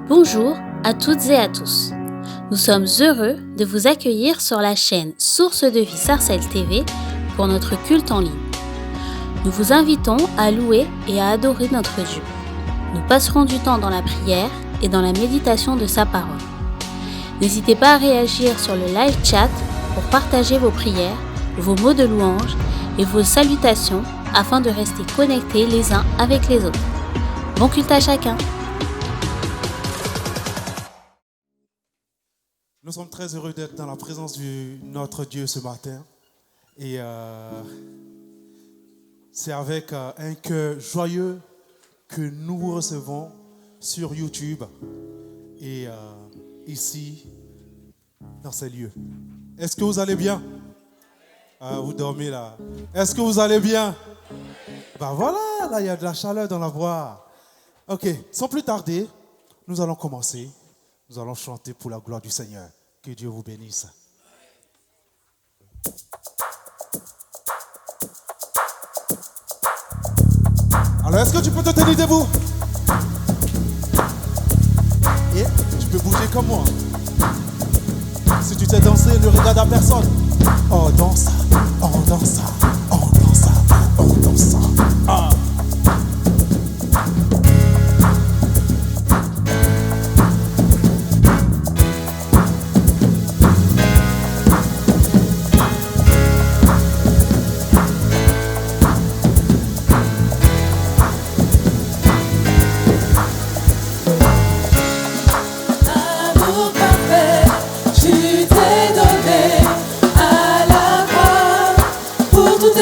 Bonjour à toutes et à tous. Nous sommes heureux de vous accueillir sur la chaîne Source de Vie Sarcelles TV pour notre culte en ligne. Nous vous invitons à louer et à adorer notre Dieu. Nous passerons du temps dans la prière et dans la méditation de sa parole. N'hésitez pas à réagir sur le live chat pour partager vos prières, vos mots de louange et vos salutations afin de rester connectés les uns avec les autres. Bon culte à chacun. Nous sommes très heureux d'être dans la présence de notre Dieu ce matin. Et c'est avec un cœur joyeux que nous vous recevons sur YouTube et ici, dans ces lieux. Est-ce que vous allez bien? Vous dormez là. Est-ce que vous allez bien? Ben voilà, là il y a de la chaleur dans la voix. Ok, sans plus tarder, nous allons commencer. Nous allons chanter pour la gloire du Seigneur. Que Dieu vous bénisse. Alors, est-ce que tu peux te tenir debout? Et tu peux bouger comme moi. Si tu t'es dansé, ne regarde à personne. Oh, danse, oh, danse, oh, danse, oh, danse. Ah. Tu t'es donné à la croix pour tout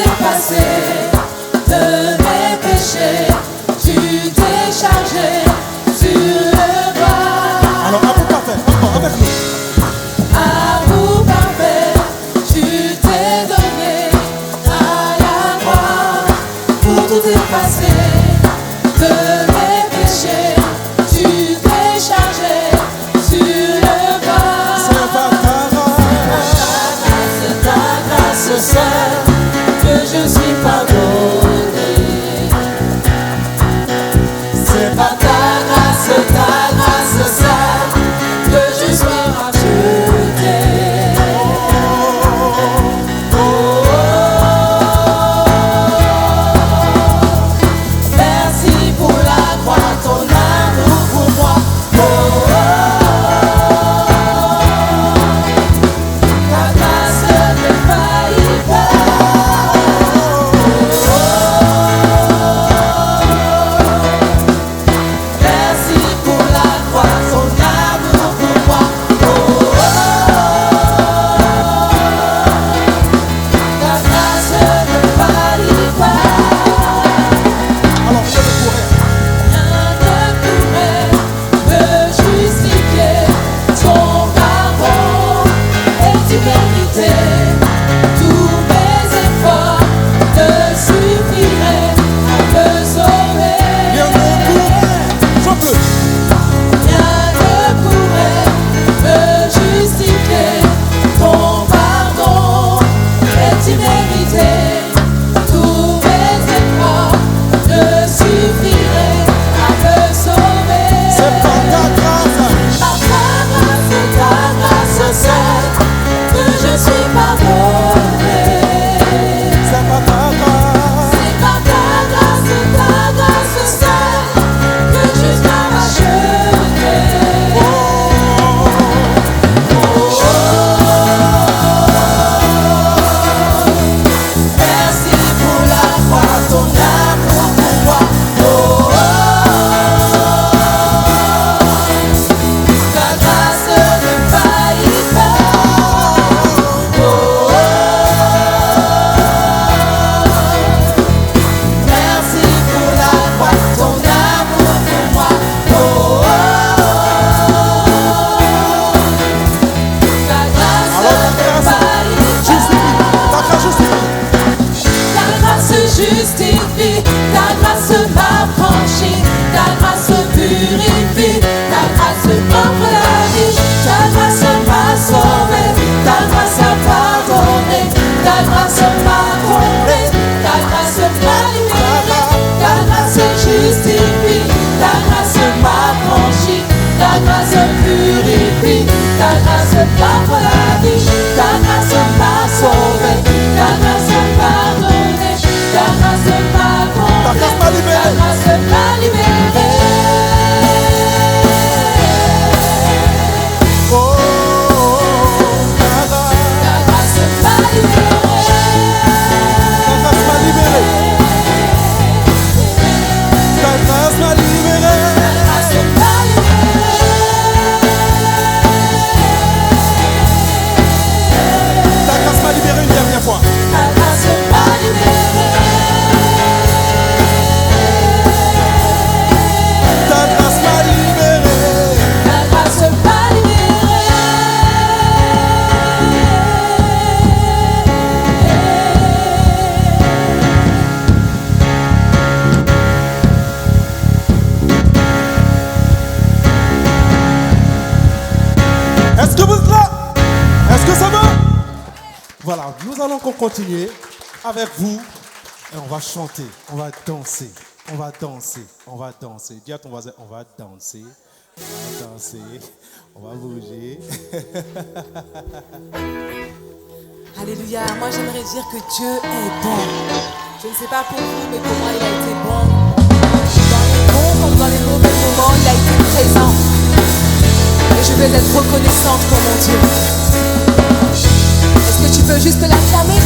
grâce m'offre la vie, ta grâce m'a sauvé, ta grâce m'a pardonné, ta grâce m'a comblé, Ta grâce m'a libéré. ta grâce m'a libéré. Oh, Ta grâce m'a libéré. ta grâce m'a libéré. Ta grâce m'a libéré. Ta grâce m'a libéré une dernière fois. Ta grâce m'a libéré. Ta grâce m'a libéré. Ta grâce m'a libéré. Est-ce que vous êtes là? Est-ce que ça va? Voilà, nous allons continuer avec vous et on va chanter, on va danser, on va danser, on va danser. Dis à ton voisin, on va danser, on va danser, on va bouger. Alléluia. Moi, j'aimerais dire que Dieu est bon. Je ne sais pas pour vous, mais pour moi, il a été bon. Dans les bons comme dans les mauvais moments, il a été présent. Et je veux être reconnaissante pour mon Dieu. Est-ce que tu peux juste l'acclamer?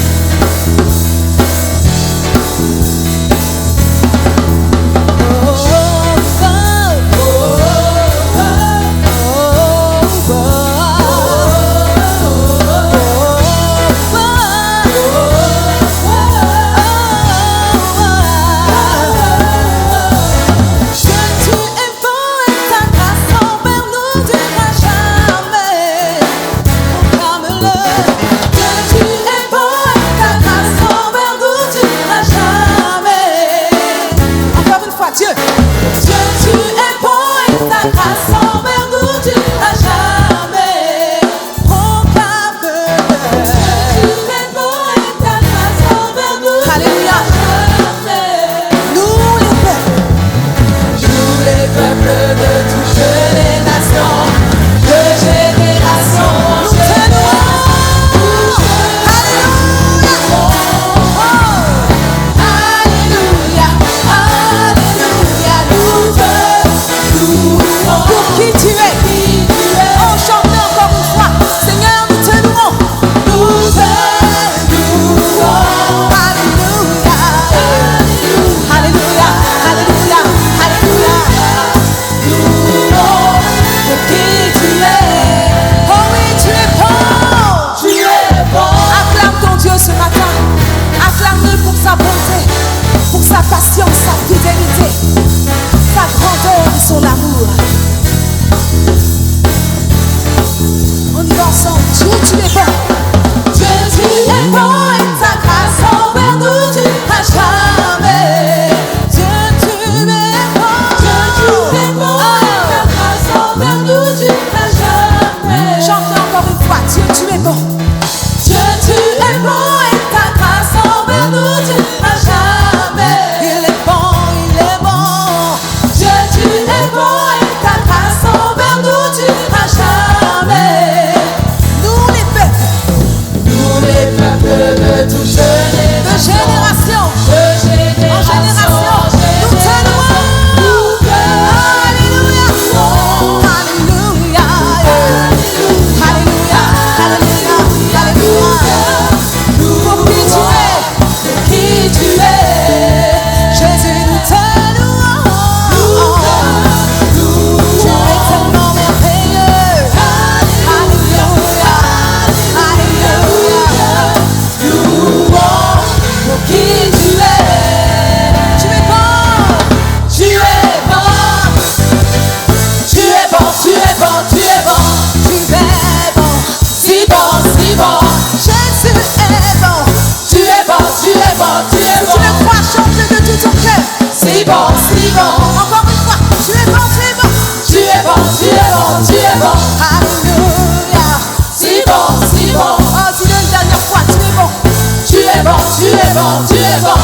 Tu es bon, tu es bon.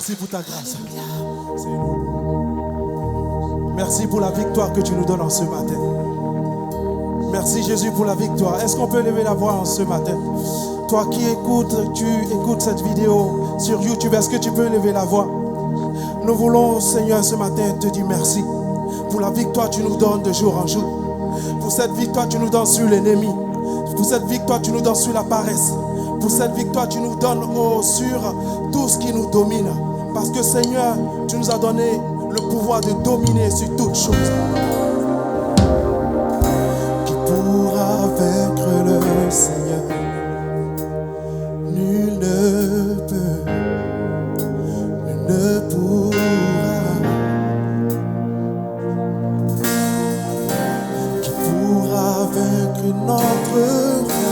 Merci pour ta grâce. Merci pour la victoire que tu nous donnes en ce matin. Merci Jésus pour la victoire. Est-ce qu'on peut lever la voix en ce matin? Toi qui écoutes, tu écoutes cette vidéo sur YouTube, est-ce que tu peux lever la voix? Nous voulons, Seigneur, ce matin te dire merci pour la victoire que tu nous donnes de jour en jour. Pour cette victoire que tu nous donnes sur l'ennemi. Pour cette victoire que tu nous donnes sur la paresse. Pour cette victoire que tu nous donnes sur tout ce qui nous domine. Parce que Seigneur, tu nous as donné le pouvoir de dominer sur toutes choses. Qui pourra vaincre le Seigneur? Nul ne peut, nul ne pourra. Qui pourra vaincre notre roi?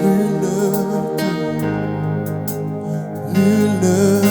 Nul ne peut, nul ne peut.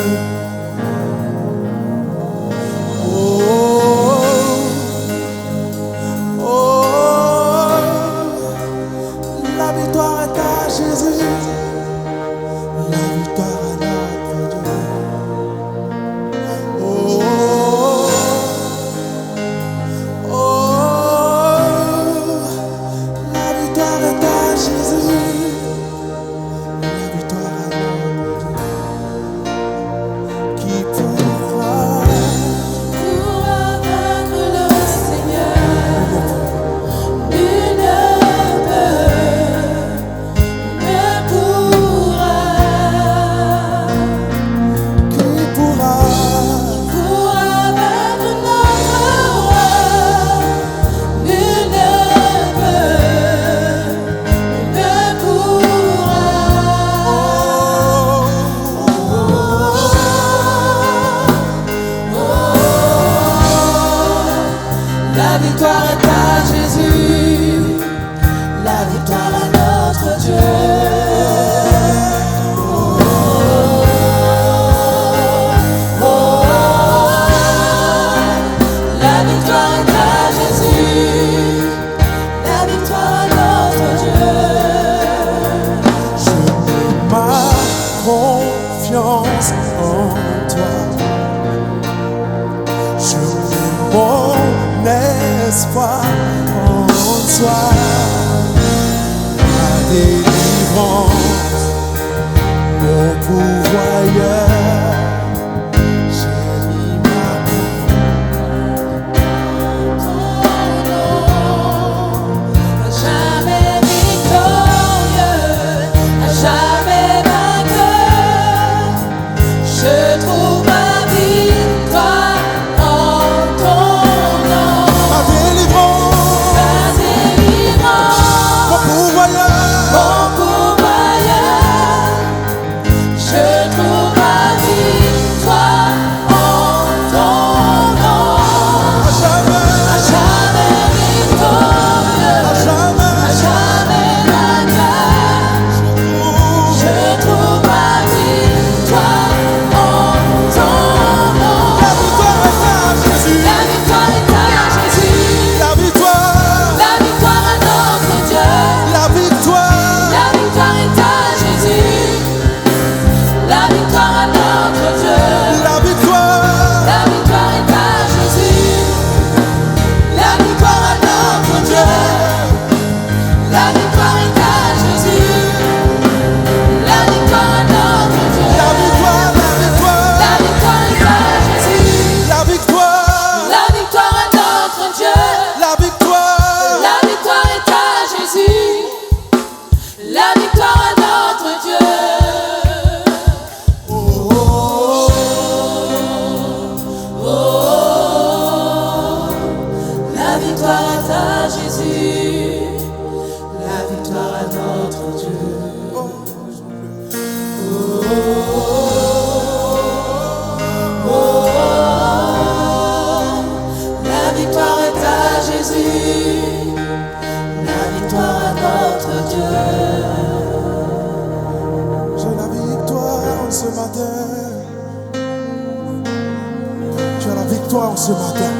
Tu as la victoire ce matin.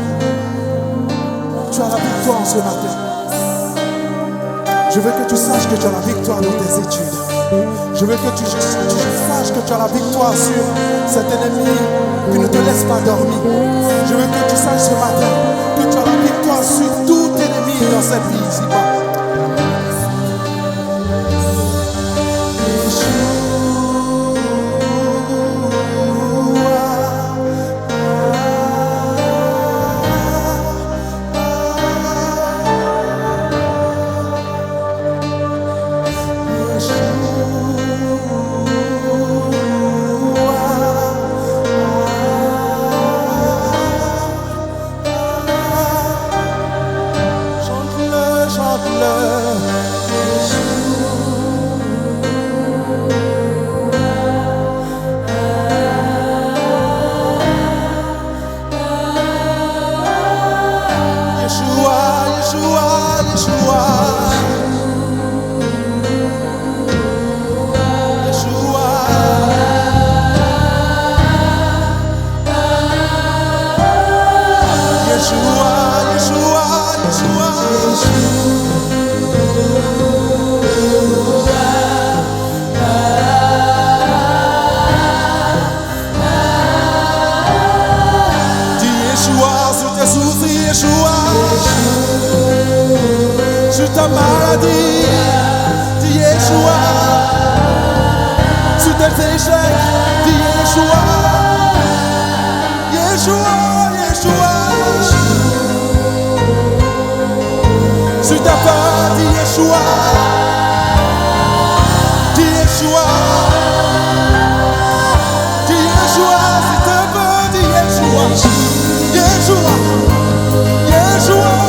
Tu as la victoire ce matin. Je veux que tu saches que tu as la victoire dans tes études. Je veux que tu saches que tu as la victoire sur cet ennemi qui ne te laisse pas dormir. Je veux que tu saches ce matin que tu as la victoire sur tout ennemi dans cette vie ici-bas. Sur ta maladie, dis Yeshua. Sur tes échecs, dis Yeshua. Yeshua, Yeshua. Sur ta peur, dis Yeshua. Dis Yeshua. Dis Yeshua, sur ta peur, dis Yeshua. Yeshua. Yeshua.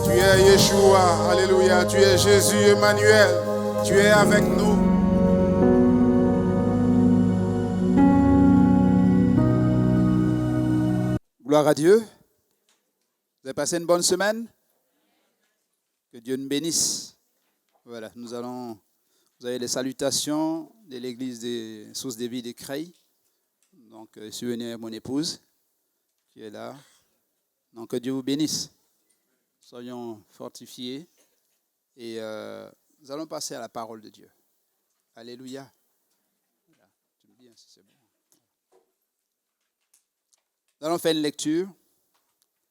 Tu es Yeshua, alléluia. Tu es Jésus, Emmanuel. Tu es avec nous. Gloire à Dieu. Vous avez passé une bonne semaine? Que Dieu nous bénisse. Voilà, vous avez les salutations de l'église des Sources de Vie de Creil. Donc, je suis venu avec mon épouse qui est là. Donc, que Dieu vous bénisse. Soyons fortifiés et nous allons passer à la parole de Dieu. Alléluia. Voilà. Tu me dis si c'est bon. Nous allons faire une lecture,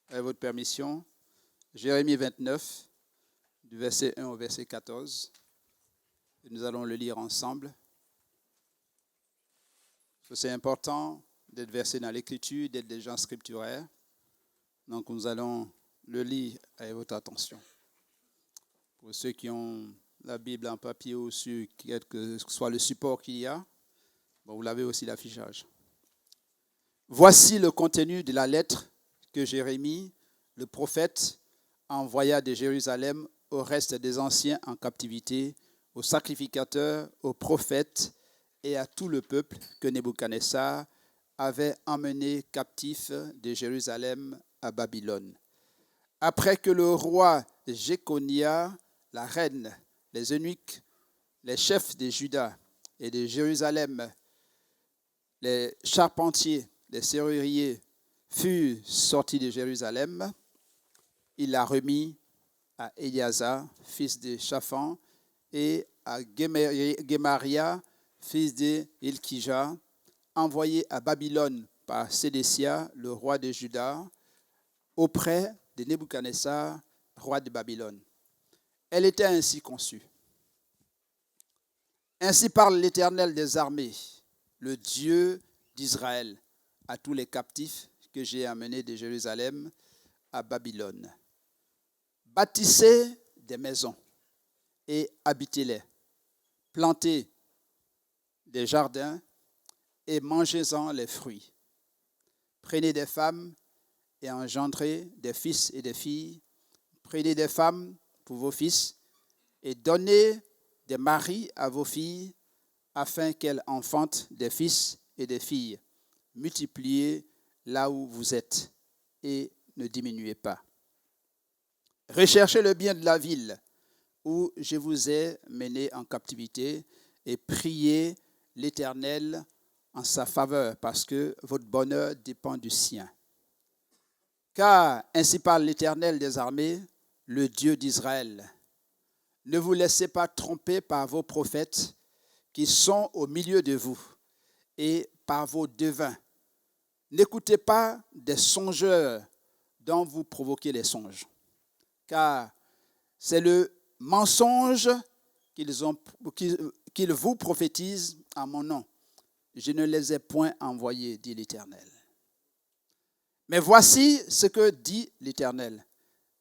avec votre permission. Jérémie 29, du verset 1 au verset 14. Et nous allons le lire ensemble. C'est important d'être versé dans l'écriture, d'être des gens scripturaires. Donc nous allons le lire avec votre attention. Pour ceux qui ont la Bible en papier ou sur quel que soit le support qu'il y a, bon, vous l'avez aussi l'affichage. Voici le contenu de la lettre que Jérémie, le prophète, envoya de Jérusalem au reste des anciens en captivité, aux sacrificateurs, aux prophètes et à tout le peuple que Nebuchadnezzar avait emmené captif de Jérusalem à Babylone. Après que le roi Jéconia, la reine, les eunuques, les chefs de Juda et de Jérusalem, les charpentiers, les serruriers furent sortis de Jérusalem, il l'a remis à Éliasa, fils de Shaphan, et à Gemaria, fils de Hilkija, envoyé à Babylone par Sédécia, le roi de Juda, auprès de Nebuchadnezzar, roi de Babylone. Elle était ainsi conçue. Ainsi parle l'Éternel des armées, le Dieu d'Israël, à tous les captifs que j'ai amenés de Jérusalem à Babylone. Bâtissez des maisons et habitez-les. Plantez des jardins et mangez-en les fruits. Prenez des femmes et engendrez des fils et des filles. Prenez des femmes pour vos fils et donnez des maris à vos filles afin qu'elles enfantent des fils et des filles. Multipliez là où vous êtes et ne diminuez pas. Recherchez le bien de la ville où je vous ai mené en captivité et priez l'Éternel en sa faveur parce que votre bonheur dépend du sien. Car ainsi parle l'Éternel des armées, le Dieu d'Israël. Ne vous laissez pas tromper par vos prophètes qui sont au milieu de vous et par vos devins. N'écoutez pas des songeurs dont vous provoquez les songes, car c'est le mensonge qu'ils vous prophétisent en mon nom. Je ne les ai point envoyés, dit l'Éternel. Mais voici ce que dit l'Éternel.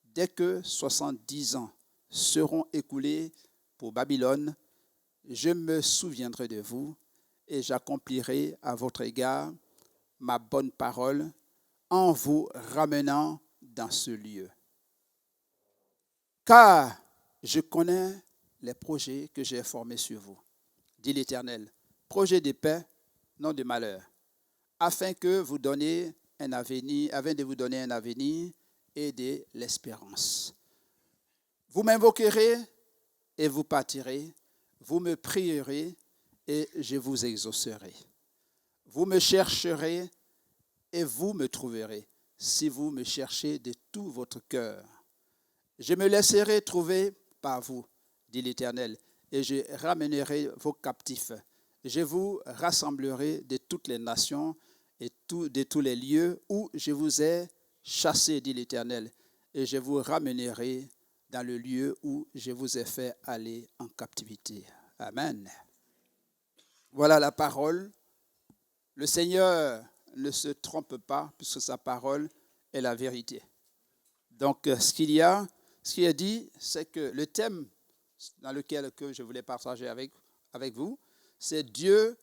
Dès que 70 ans seront écoulés pour Babylone, je me souviendrai de vous et j'accomplirai à votre égard ma bonne parole en vous ramenant dans ce lieu. Car je connais les projets que j'ai formés sur vous, dit l'Éternel, projets de paix, non de malheur, afin de vous donner un avenir et de l'espérance. Vous m'invoquerez et vous partirez, vous me prierez et je vous exaucerai. Vous me chercherez et vous me trouverez, si vous me cherchez de tout votre cœur. Je me laisserai trouver par vous, dit l'Éternel, et je ramènerai vos captifs. Je vous rassemblerai de toutes les nations et de tous les lieux où je vous ai chassés, dit l'Éternel, et je vous ramènerai dans le lieu où je vous ai fait aller en captivité. Amen. Voilà la parole. Le Seigneur ne se trompe pas, puisque sa parole est la vérité. Donc, ce qu'il est dit, c'est que le thème dans lequel je voulais partager avec vous, c'est Dieu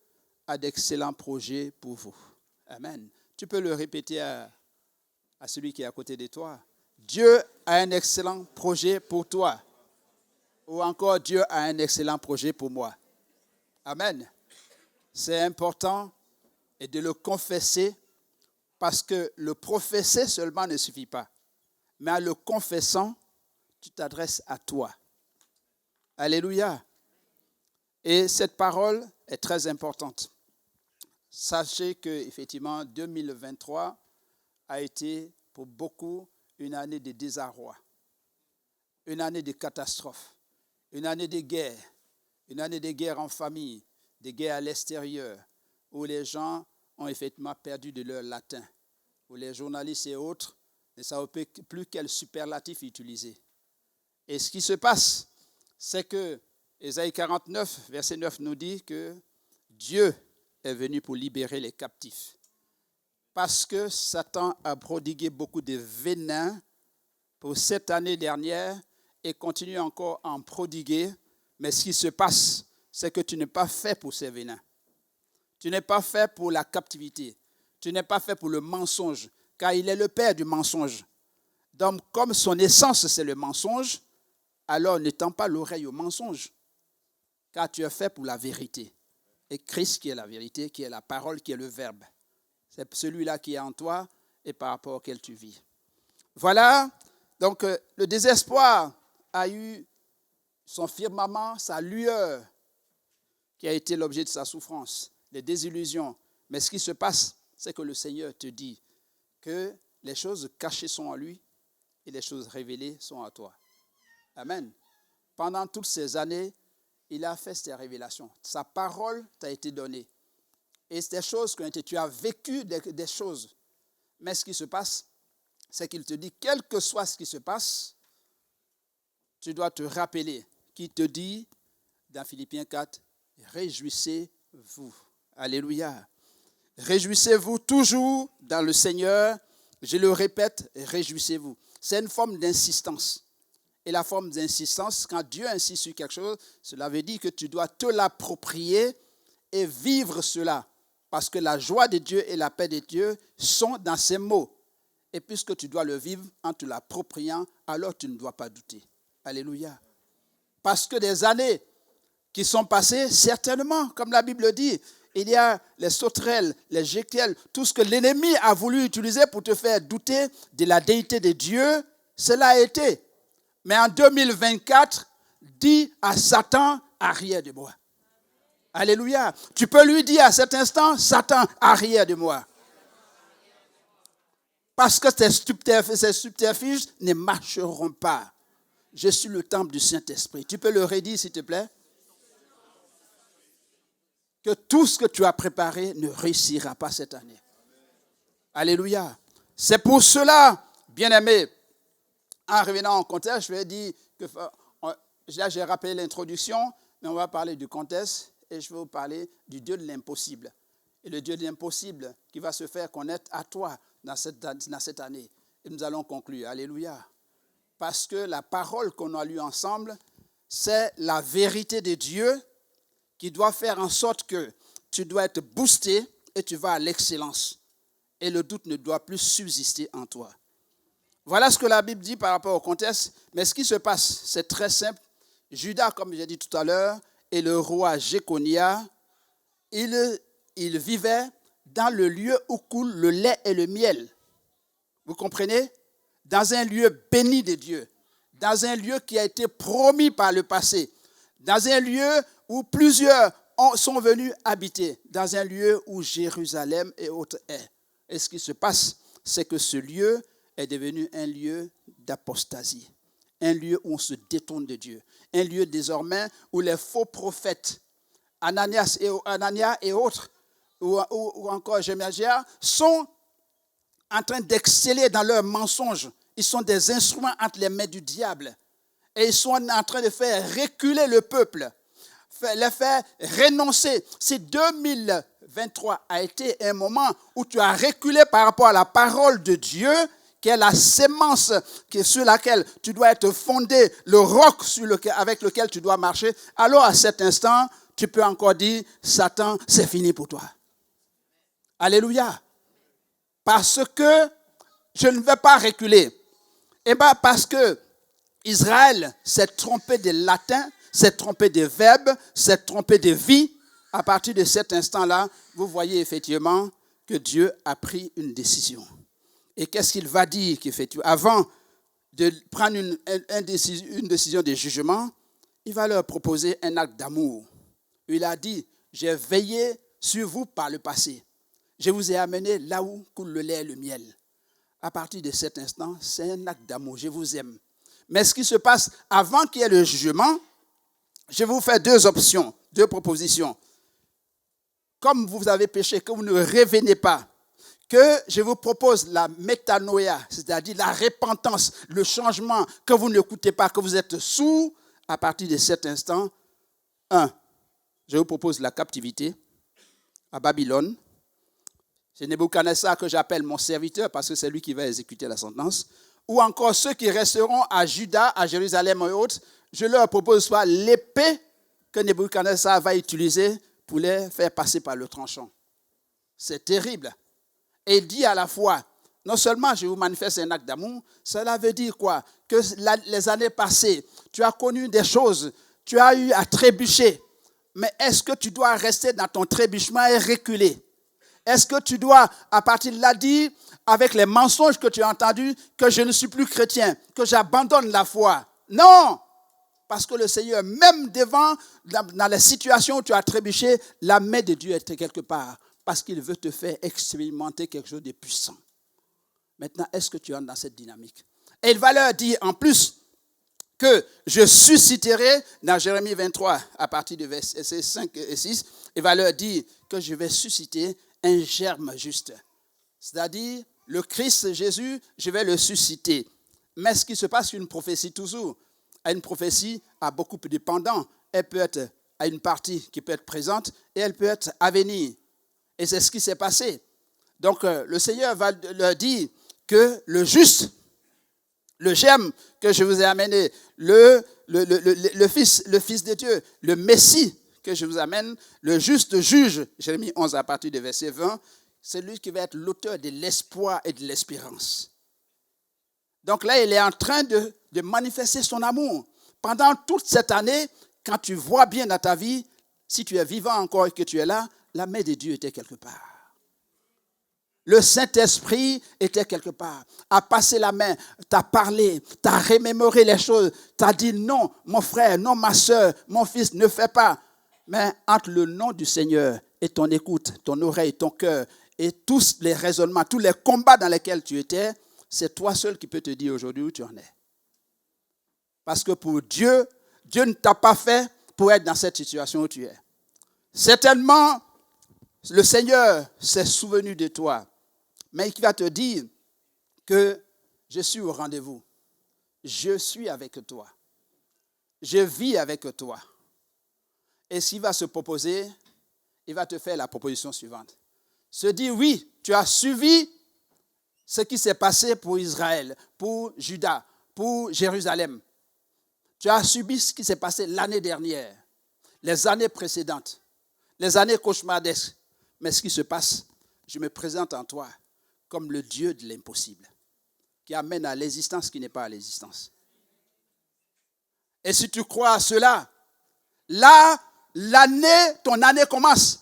a d'excellents projets pour vous. Amen. Tu peux le répéter à celui qui est à côté de toi. Dieu a un excellent projet pour toi. Ou encore, Dieu a un excellent projet pour moi. Amen. C'est important et de le confesser parce que le professer seulement ne suffit pas. Mais en le confessant, tu t'adresses à toi. Alléluia. Et cette parole est très importante. Sachez qu'effectivement, 2023 a été pour beaucoup une année de désarroi, une année de catastrophe, une année de guerre en famille, des guerres à l'extérieur, où les gens ont effectivement perdu de leur latin, où les journalistes et autres ne savent plus quel superlatif utiliser. Et ce qui se passe, c'est que Ésaïe 49, verset 9 nous dit que Dieu est venu pour libérer les captifs. Parce que Satan a prodigué beaucoup de venin pour cette année dernière et continue encore à en prodiguer. Mais ce qui se passe, c'est que tu n'es pas fait pour ces venins. Tu n'es pas fait pour la captivité. Tu n'es pas fait pour le mensonge, car il est le père du mensonge. Donc, comme son essence, c'est le mensonge, alors ne tends pas l'oreille au mensonge, car tu es fait pour la vérité. Et Christ qui est la vérité, qui est la parole, qui est le verbe. C'est celui-là qui est en toi et par rapport auquel tu vis. Voilà, donc le désespoir a eu son firmament, sa lueur, qui a été l'objet de sa souffrance, les désillusions. Mais ce qui se passe, c'est que le Seigneur te dit que les choses cachées sont en lui et les choses révélées sont à toi. Amen. Pendant toutes ces années, il a fait ces révélations. Sa parole t'a été donnée. Et c'est des choses qui ont été, tu as vécu des choses. Mais ce qui se passe, c'est qu'il te dit, quel que soit ce qui se passe, tu dois te rappeler qu'il te dit, dans Philippiens 4, réjouissez-vous. Alléluia. Réjouissez-vous toujours dans le Seigneur. Je le répète, réjouissez-vous. C'est une forme d'insistance. Et la forme d'insistance, quand Dieu insiste sur quelque chose, cela veut dire que tu dois te l'approprier et vivre cela. Parce que la joie de Dieu et la paix de Dieu sont dans ces mots. Et puisque tu dois le vivre en te l'appropriant, alors tu ne dois pas douter. Alléluia. Parce que des années qui sont passées, certainement, comme la Bible dit, il y a les sauterelles, les jequels, tout ce que l'ennemi a voulu utiliser pour te faire douter de la déité de Dieu, cela a été. Mais en 2024, dis à Satan, arrière de moi. Alléluia. Tu peux lui dire à cet instant, Satan, arrière de moi. Parce que ces subterfuges ne marcheront pas. Je suis le temple du Saint-Esprit. Tu peux le redire, s'il te plaît? Que tout ce que tu as préparé ne réussira pas cette année. Alléluia. C'est pour cela, bien-aimés, en revenant en contexte, je vais dire que là, j'ai rappelé l'introduction, mais on va parler du contexte et je vais vous parler du Dieu de l'impossible. Et le Dieu de l'impossible qui va se faire connaître à toi dans cette année. Et nous allons conclure. Alléluia. Parce que la parole qu'on a lue ensemble, c'est la vérité de Dieu qui doit faire en sorte que tu dois être boosté et tu vas à l'excellence. Et le doute ne doit plus subsister en toi. Voilà ce que la Bible dit par rapport au contexte. Mais ce qui se passe, c'est très simple. Judas, comme j'ai dit tout à l'heure, et le roi Jéconia, ils vivaient dans le lieu où coule le lait et le miel. Vous comprenez? Dans un lieu béni de Dieu. Dans un lieu qui a été promis par le passé. Dans un lieu où plusieurs sont venus habiter. Dans un lieu où Jérusalem et autres est. Et ce qui se passe, c'est que ce lieu est devenu un lieu d'apostasie. Un lieu où on se détourne de Dieu. Un lieu désormais où les faux prophètes, Ananias et autres, ou encore Jémégia, sont en train d'exceller dans leurs mensonges. Ils sont des instruments entre les mains du diable. Et ils sont en train de faire reculer le peuple, les faire renoncer. Si 2023 a été un moment où tu as reculé par rapport à la parole de Dieu, qui est la sémence sur laquelle tu dois être fondé, le roc avec lequel tu dois marcher, alors à cet instant, tu peux encore dire, Satan, c'est fini pour toi. Alléluia. Parce que je ne vais pas reculer. Eh bien, parce que Israël s'est trompé de latin, s'est trompé de verbe, s'est trompé de vie. À partir de cet instant-là, vous voyez effectivement que Dieu a pris une décision. Et qu'est-ce qu'il va dire qu'effectivement, avant de prendre une décision de jugement, il va leur proposer un acte d'amour. Il a dit, j'ai veillé sur vous par le passé. Je vous ai amené là où coule le lait et le miel. À partir de cet instant, c'est un acte d'amour. Je vous aime. Mais ce qui se passe avant qu'il y ait le jugement, je vais vous faire deux options, deux propositions. Comme vous avez péché, que vous ne revenez pas, que je vous propose la métanoïa, c'est-à-dire la repentance, le changement, que vous n'écoutez pas, que vous êtes sourds, à partir de cet instant, je vous propose la captivité à Babylone. C'est Nebuchadnezzar que j'appelle mon serviteur parce que c'est lui qui va exécuter la sentence. Ou encore ceux qui resteront à Juda, à Jérusalem et autres, je leur propose soit l'épée que Nebuchadnezzar va utiliser pour les faire passer par le tranchant. C'est terrible. Et il dit à la fois, non seulement je vous manifeste un acte d'amour, cela veut dire quoi? Que les années passées, tu as connu des choses, tu as eu à trébucher. Mais est-ce que tu dois rester dans ton trébuchement et reculer? Est-ce que tu dois, à partir de là, dire, avec les mensonges que tu as entendus, que je ne suis plus chrétien, que j'abandonne la foi? Non! Parce que le Seigneur, même devant, dans les situations où tu as trébuché, la main de Dieu est quelque part. Parce qu'il veut te faire expérimenter quelque chose de puissant. Maintenant, est-ce que tu entres dans cette dynamique? Et il va leur dire en plus que je susciterai, dans Jérémie 23, à partir de versets 5 et 6, il va leur dire que je vais susciter un germe juste. C'est-à-dire, le Christ Jésus, je vais le susciter. Mais ce qui se passe, c'est une prophétie toujours. Une prophétie a beaucoup de pendants. Elle peut être à une partie qui peut être présente et elle peut être à venir. Et c'est ce qui s'est passé. Donc, le Seigneur va leur dire que le juste, le germe que je vous ai amené, le fils de Dieu, le Messie que je vous amène, le juste juge, Jérémie 11 à partir du verset 20, c'est lui qui va être l'auteur de l'espoir et de l'espérance. Donc là, il est en train de manifester son amour. Pendant toute cette année, quand tu vois bien dans ta vie, si tu es vivant encore et que tu es là, la main de Dieu était quelque part. Le Saint-Esprit était quelque part, a passé la main, t'a parlé, t'a remémoré les choses, t'a dit non, mon frère, non, ma soeur, mon fils, ne fais pas. Mais entre le nom du Seigneur et ton écoute, ton oreille, ton cœur et tous les raisonnements, tous les combats dans lesquels tu étais, c'est toi seul qui peux te dire aujourd'hui où tu en es. Parce que pour Dieu, Dieu ne t'a pas fait pour être dans cette situation où tu es. Certainement, le Seigneur s'est souvenu de toi, mais il va te dire que je suis au rendez-vous. Je suis avec toi. Je vis avec toi. Et s'il va se proposer, il va te faire la proposition suivante. Se dire, oui, tu as suivi ce qui s'est passé pour Israël, pour Juda, pour Jérusalem. Tu as subi ce qui s'est passé l'année dernière, les années précédentes, les années cauchemardesques. Mais ce qui se passe, je me présente en toi comme le Dieu de l'impossible, qui amène à l'existence ce qui n'est pas à l'existence. Et si tu crois à cela, là, ton année commence.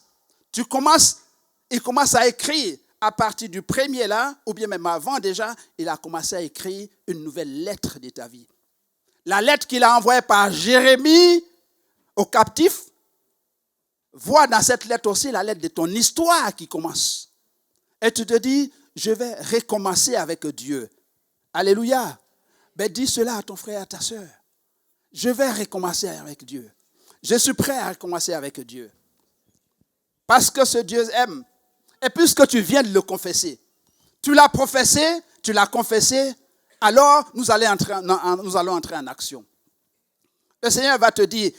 Il commence à écrire à partir du premier là, ou bien même avant déjà, il a commencé à écrire une nouvelle lettre de ta vie. La lettre qu'il a envoyée par Jérémie aux captifs, vois dans cette lettre aussi la lettre de ton histoire qui commence. Et tu te dis, je vais recommencer avec Dieu. Alléluia. Ben, dis cela à ton frère et à ta soeur. Je vais recommencer avec Dieu. Je suis prêt à recommencer avec Dieu. Parce que ce Dieu aime. Et puisque tu viens de le confesser, tu l'as professé, tu l'as confessé, alors nous allons entrer en action. Le Seigneur va te dire,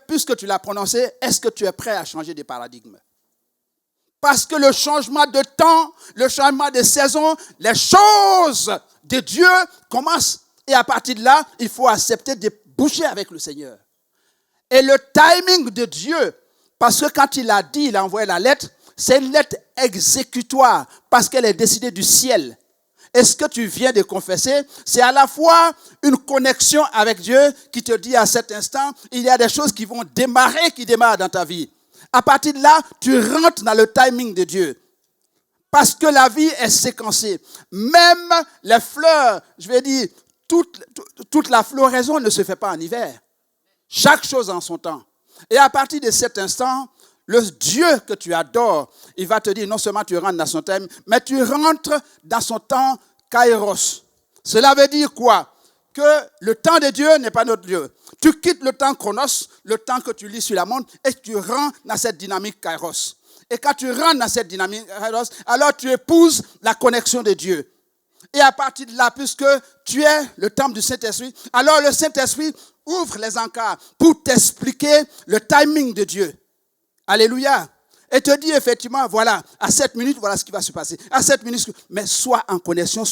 puisque tu l'as prononcé, est-ce que tu es prêt à changer de paradigme? Parce que le changement de temps, le changement de saison, les choses de Dieu commencent. Et à partir de là, il faut accepter de bouger avec le Seigneur. Et le timing de Dieu, parce que quand il a dit, il a envoyé la lettre, c'est une lettre exécutoire, parce qu'elle est décidée du ciel. Et ce que tu viens de confesser, c'est à la fois une connexion avec Dieu qui te dit à cet instant, il y a des choses qui vont démarrer, qui démarrent dans ta vie. À partir de là, tu rentres dans le timing de Dieu. Parce que la vie est séquencée. Même les fleurs, je vais dire, toute la floraison ne se fait pas en hiver. Chaque chose en son temps. Et à partir de cet instant, le Dieu que tu adores, il va te dire non seulement tu rentres dans son temps, mais tu rentres dans son temps kairos. Cela veut dire quoi? Que le temps de Dieu n'est pas notre Dieu. Tu quittes le temps chronos, le temps que tu lis sur la montre, et tu rentres dans cette dynamique kairos. Et quand tu rentres dans cette dynamique kairos, alors tu épouses la connexion de Dieu. Et à partir de là, puisque tu es le temple du Saint-Esprit, alors le Saint-Esprit ouvre les encarts pour t'expliquer le timing de Dieu. Alléluia. Et te dit effectivement, voilà, à 7 minutes, voilà ce qui va se passer. À 7 minutes, mais sois en connexion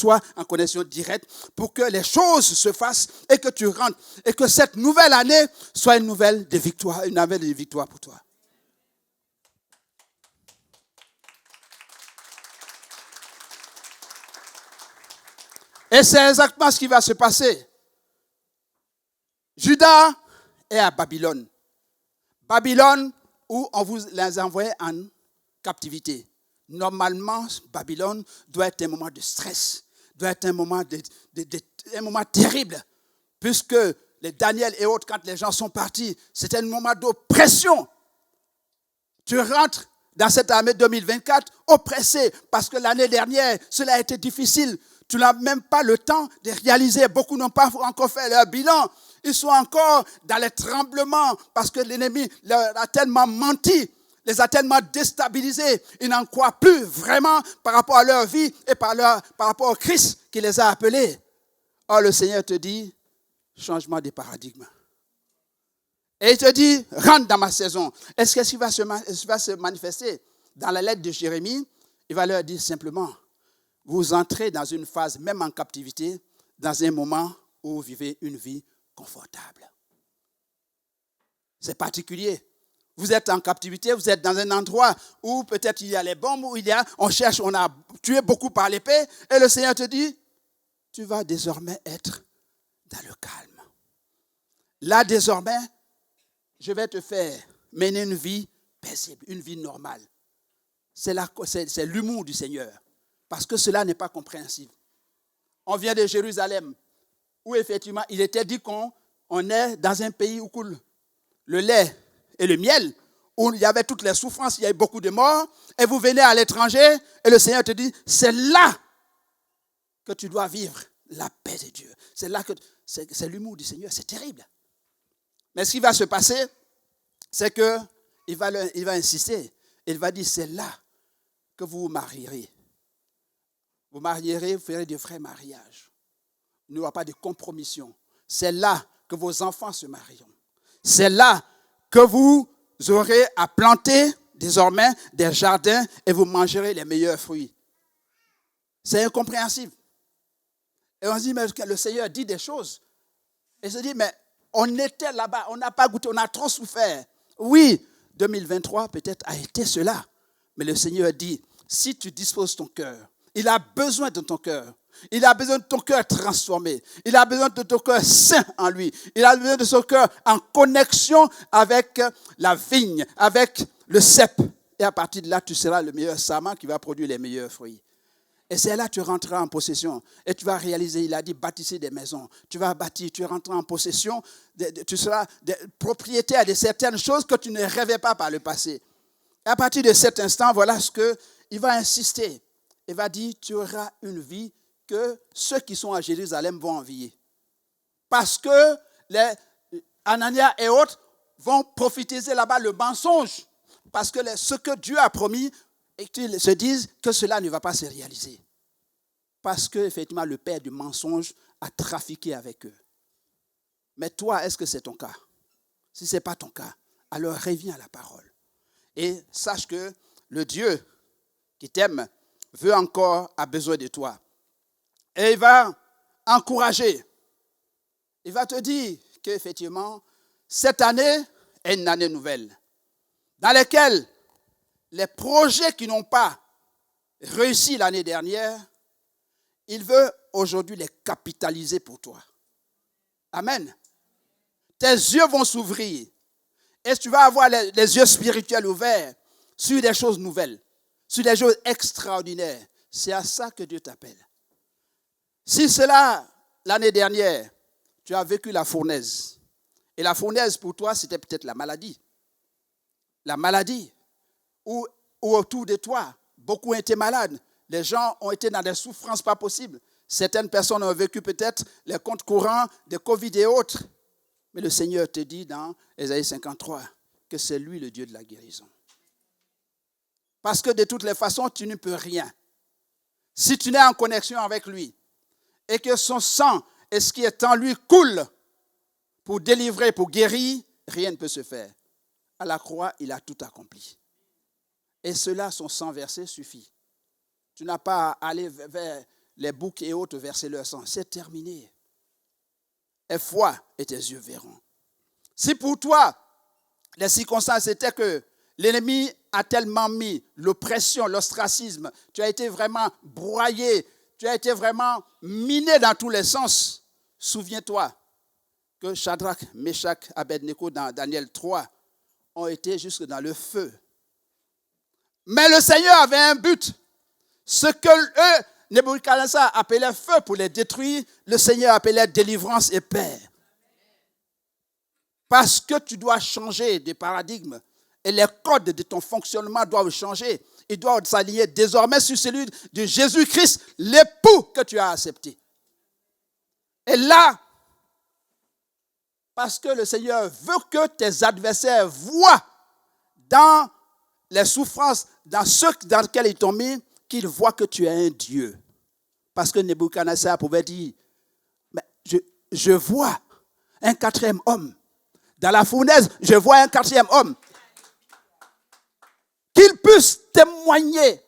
directe pour que les choses se fassent et que tu rentres. Et que cette nouvelle année soit une nouvelle de victoire pour toi. Et c'est exactement ce qui va se passer. Juda est à Babylone. Babylone, où on vous les envoie en captivité. Normalement, Babylone doit être un moment de stress, doit être un moment, un moment terrible, puisque les Daniel et autres, quand les gens sont partis, c'était un moment d'oppression. Tu rentres dans cette année 2024 oppressé, parce que l'année dernière, cela a été difficile. Tu n'as même pas le temps de réaliser. Beaucoup n'ont pas encore fait leur bilan. Ils sont encore dans les tremblements parce que l'ennemi leur a tellement menti, les a tellement déstabilisés. Ils n'en croient plus vraiment par rapport à leur vie et par rapport au Christ qui les a appelés. Or, le Seigneur te dit, changement de paradigme. Et il te dit, rentre dans ma saison. Est-ce que ce qui va se manifester dans la lettre de Jérémie? Il va leur dire simplement, vous entrez dans une phase, même en captivité, dans un moment où vous vivez une vie confortable. C'est particulier. Vous êtes en captivité, vous êtes dans un endroit où peut-être il y a les bombes, où on a tué beaucoup par l'épée, et le Seigneur te dit, tu vas désormais être dans le calme. Là, désormais, je vais te faire mener une vie paisible, une vie normale. C'est l'humour du Seigneur. Parce que cela n'est pas compréhensible. On vient de Jérusalem, où effectivement, il était dit qu'on est dans un pays où coule le lait et le miel, où il y avait toutes les souffrances, il y avait beaucoup de morts, et vous venez à l'étranger, et le Seigneur te dit, c'est là que tu dois vivre la paix de Dieu. C'est là que c'est l'humour du Seigneur, c'est terrible. Mais ce qui va se passer, c'est qu'il va insister, il va dire, c'est là que vous vous marierez. Vous marierez, vous ferez de vrais mariages. Il n'y aura pas de compromission. C'est là que vos enfants se marieront. C'est là que vous aurez à planter désormais des jardins et vous mangerez les meilleurs fruits. C'est incompréhensible. Et on se dit, mais le Seigneur dit des choses. Et se dit, mais on était là-bas, on n'a pas goûté, on a trop souffert. Oui, 2023 peut-être a été cela. Mais le Seigneur dit, si tu disposes ton cœur, il a besoin de ton cœur. Il a besoin de ton cœur transformé. Il a besoin de ton cœur saint en lui. Il a besoin de son cœur en connexion avec la vigne, avec le cep. Et à partir de là, tu seras le meilleur sarment qui va produire les meilleurs fruits. Et c'est là que tu rentreras en possession. Et tu vas réaliser, il a dit, bâtissez des maisons. Tu vas bâtir, tu rentreras en possession. Tu seras propriétaire de certaines choses que tu ne rêvais pas par le passé. Et à partir de cet instant, voilà ce qu'il va insister. Il va dire, tu auras une vie que ceux qui sont à Jérusalem vont envier. Parce que les Anania et autres vont profiter là-bas le mensonge. Parce que ce que Dieu a promis, et qu'ils se disent que cela ne va pas se réaliser. Parce que, effectivement, le père du mensonge a trafiqué avec eux. Mais toi, est-ce que c'est ton cas? Si ce n'est pas ton cas, alors reviens à la parole. Et sache que le Dieu qui t'aime a besoin de toi. Et il va encourager. Il va te dire qu'effectivement, cette année est une année nouvelle, dans laquelle les projets qui n'ont pas réussi l'année dernière, il veut aujourd'hui les capitaliser pour toi. Amen. Tes yeux vont s'ouvrir et tu vas avoir les yeux spirituels ouverts sur des choses nouvelles, sur des choses extraordinaires. C'est à ça que Dieu t'appelle. Si cela, l'année dernière, tu as vécu la fournaise, et la fournaise pour toi, c'était peut-être la maladie. La maladie, où autour de toi, beaucoup ont été malades. Les gens ont été dans des souffrances pas possibles. Certaines personnes ont vécu peut-être les comptes courants de Covid et autres. Mais le Seigneur te dit dans Ésaïe 53 que c'est lui le Dieu de la guérison. Parce que de toutes les façons, tu ne peux rien. Si tu n'es en connexion avec lui et que son sang et ce qui est en lui coule pour délivrer, pour guérir, rien ne peut se faire. À la croix, il a tout accompli. Et cela, son sang versé suffit. Tu n'as pas à aller vers les boucs et autres verser leur sang. C'est terminé. Aie foi et tes yeux verront. Si pour toi, les circonstances étaient que l'ennemi a tellement mis l'oppression, l'ostracisme, tu as été vraiment broyé, tu as été vraiment miné dans tous les sens. Souviens-toi que Shadrach, Meshach, Abednego dans Daniel 3 ont été jusque dans le feu. Mais le Seigneur avait un but. Ce que eux, Nebuchadnezzar appelait feu pour les détruire, le Seigneur appelait délivrance et paix. Parce que tu dois changer de paradigme et les codes de ton fonctionnement doivent changer. Ils doivent s'aligner désormais sur celui de Jésus-Christ, l'époux que tu as accepté. Et là, parce que le Seigneur veut que tes adversaires voient dans les souffrances, dans ceux dans lesquels ils t'ont mis, qu'ils voient que tu es un Dieu. Parce que Nebuchadnezzar pouvait dire, mais je vois un quatrième homme. Dans la fournaise, je vois un quatrième homme. Qu'il puisse témoigner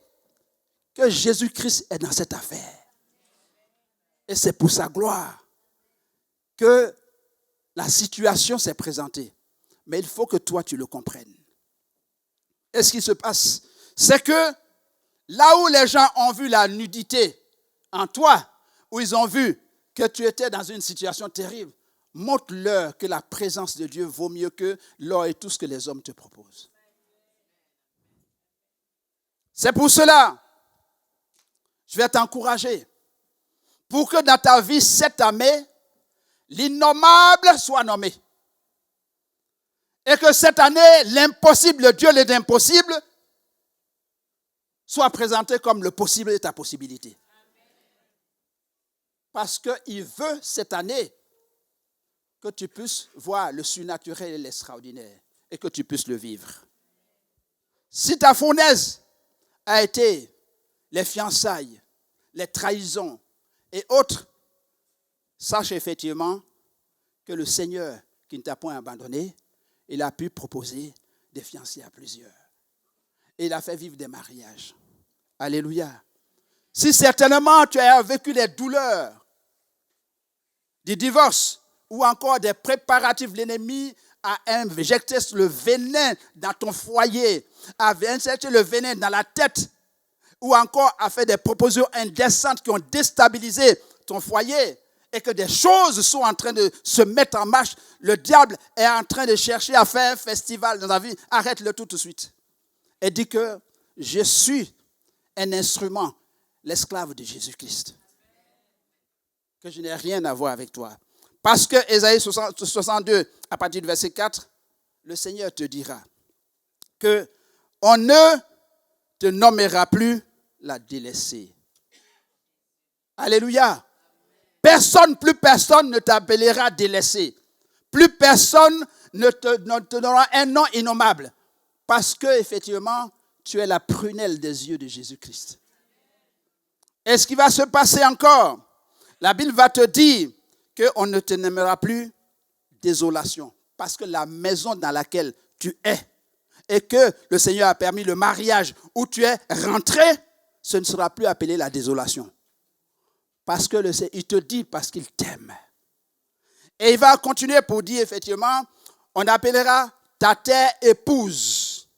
que Jésus-Christ est dans cette affaire. Et c'est pour sa gloire que la situation s'est présentée. Mais il faut que toi, tu le comprennes. Et ce qui se passe, c'est que là où les gens ont vu la nudité en toi, où ils ont vu que tu étais dans une situation terrible, montre-leur que la présence de Dieu vaut mieux que l'or et tout ce que les hommes te proposent. C'est pour cela, je vais t'encourager pour que dans ta vie, cette année, l'innommable soit nommé. Et que cette année, l'impossible, le Dieu de l'impossible, soit présenté comme le possible et ta possibilité. Parce qu'il veut cette année que tu puisses voir le surnaturel et l'extraordinaire et que tu puisses le vivre. Si ta fournaise a été les fiançailles, les trahisons et autres, sache effectivement que le Seigneur qui ne t'a point abandonné, il a pu proposer des fiancés à plusieurs. Et il a fait vivre des mariages. Alléluia. Si certainement tu as vécu les douleurs du divorce ou encore des préparatifs, l'ennemi a injecté le venin dans ton foyer, a injecté le venin dans la tête ou encore a fait des propositions indécentes qui ont déstabilisé ton foyer et que des choses sont en train de se mettre en marche, le diable est en train de chercher à faire un festival dans ta vie, arrête-le tout de suite. Et dis que je suis un instrument, l'esclave de Jésus-Christ. Que je n'ai rien à voir avec toi. Parce que Ésaïe 62, à partir du verset 4, le Seigneur te dira qu'on ne te nommera plus la délaissée. Alléluia. Plus personne ne t'appellera délaissé. Plus personne ne te donnera un nom innommable. Parce que, effectivement, tu es la prunelle des yeux de Jésus-Christ. Et ce qui va se passer encore, la Bible va te dire qu'on ne te nommera plus désolation. Parce que la maison dans laquelle tu es et que le Seigneur a permis le mariage où tu es rentré, ce ne sera plus appelé la désolation. Parce que il te dit parce qu'il t'aime. Et il va continuer pour dire effectivement, on appellera ta terre épouse.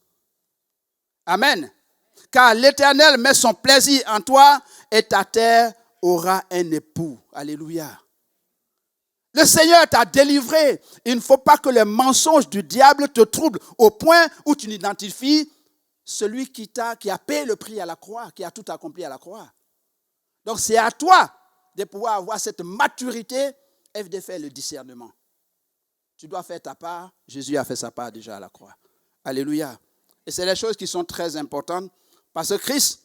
Amen. Car l'Éternel met son plaisir en toi et ta terre aura un époux. Alléluia. Le Seigneur t'a délivré. Il ne faut pas que les mensonges du diable te troublent au point où tu n'identifies celui qui a payé le prix à la croix, qui a tout accompli à la croix. Donc c'est à toi de pouvoir avoir cette maturité et de faire le discernement. Tu dois faire ta part. Jésus a fait sa part déjà à la croix. Alléluia. Et c'est les choses qui sont très importantes parce que Christ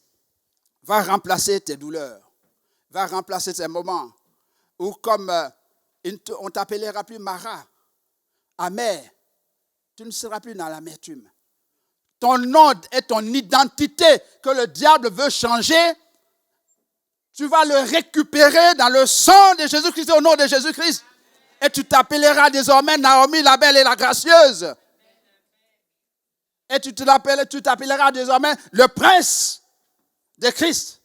va remplacer tes douleurs, va remplacer ces moments où comme on ne t'appellera plus Mara, amer, tu ne seras plus dans l'amertume. Ton nom et ton identité que le diable veut changer, tu vas le récupérer dans le sang de Jésus-Christ, au nom de Jésus-Christ. Et tu t'appelleras désormais Naomi, la belle et la gracieuse. Et tu t'appelleras désormais le prince de Christ.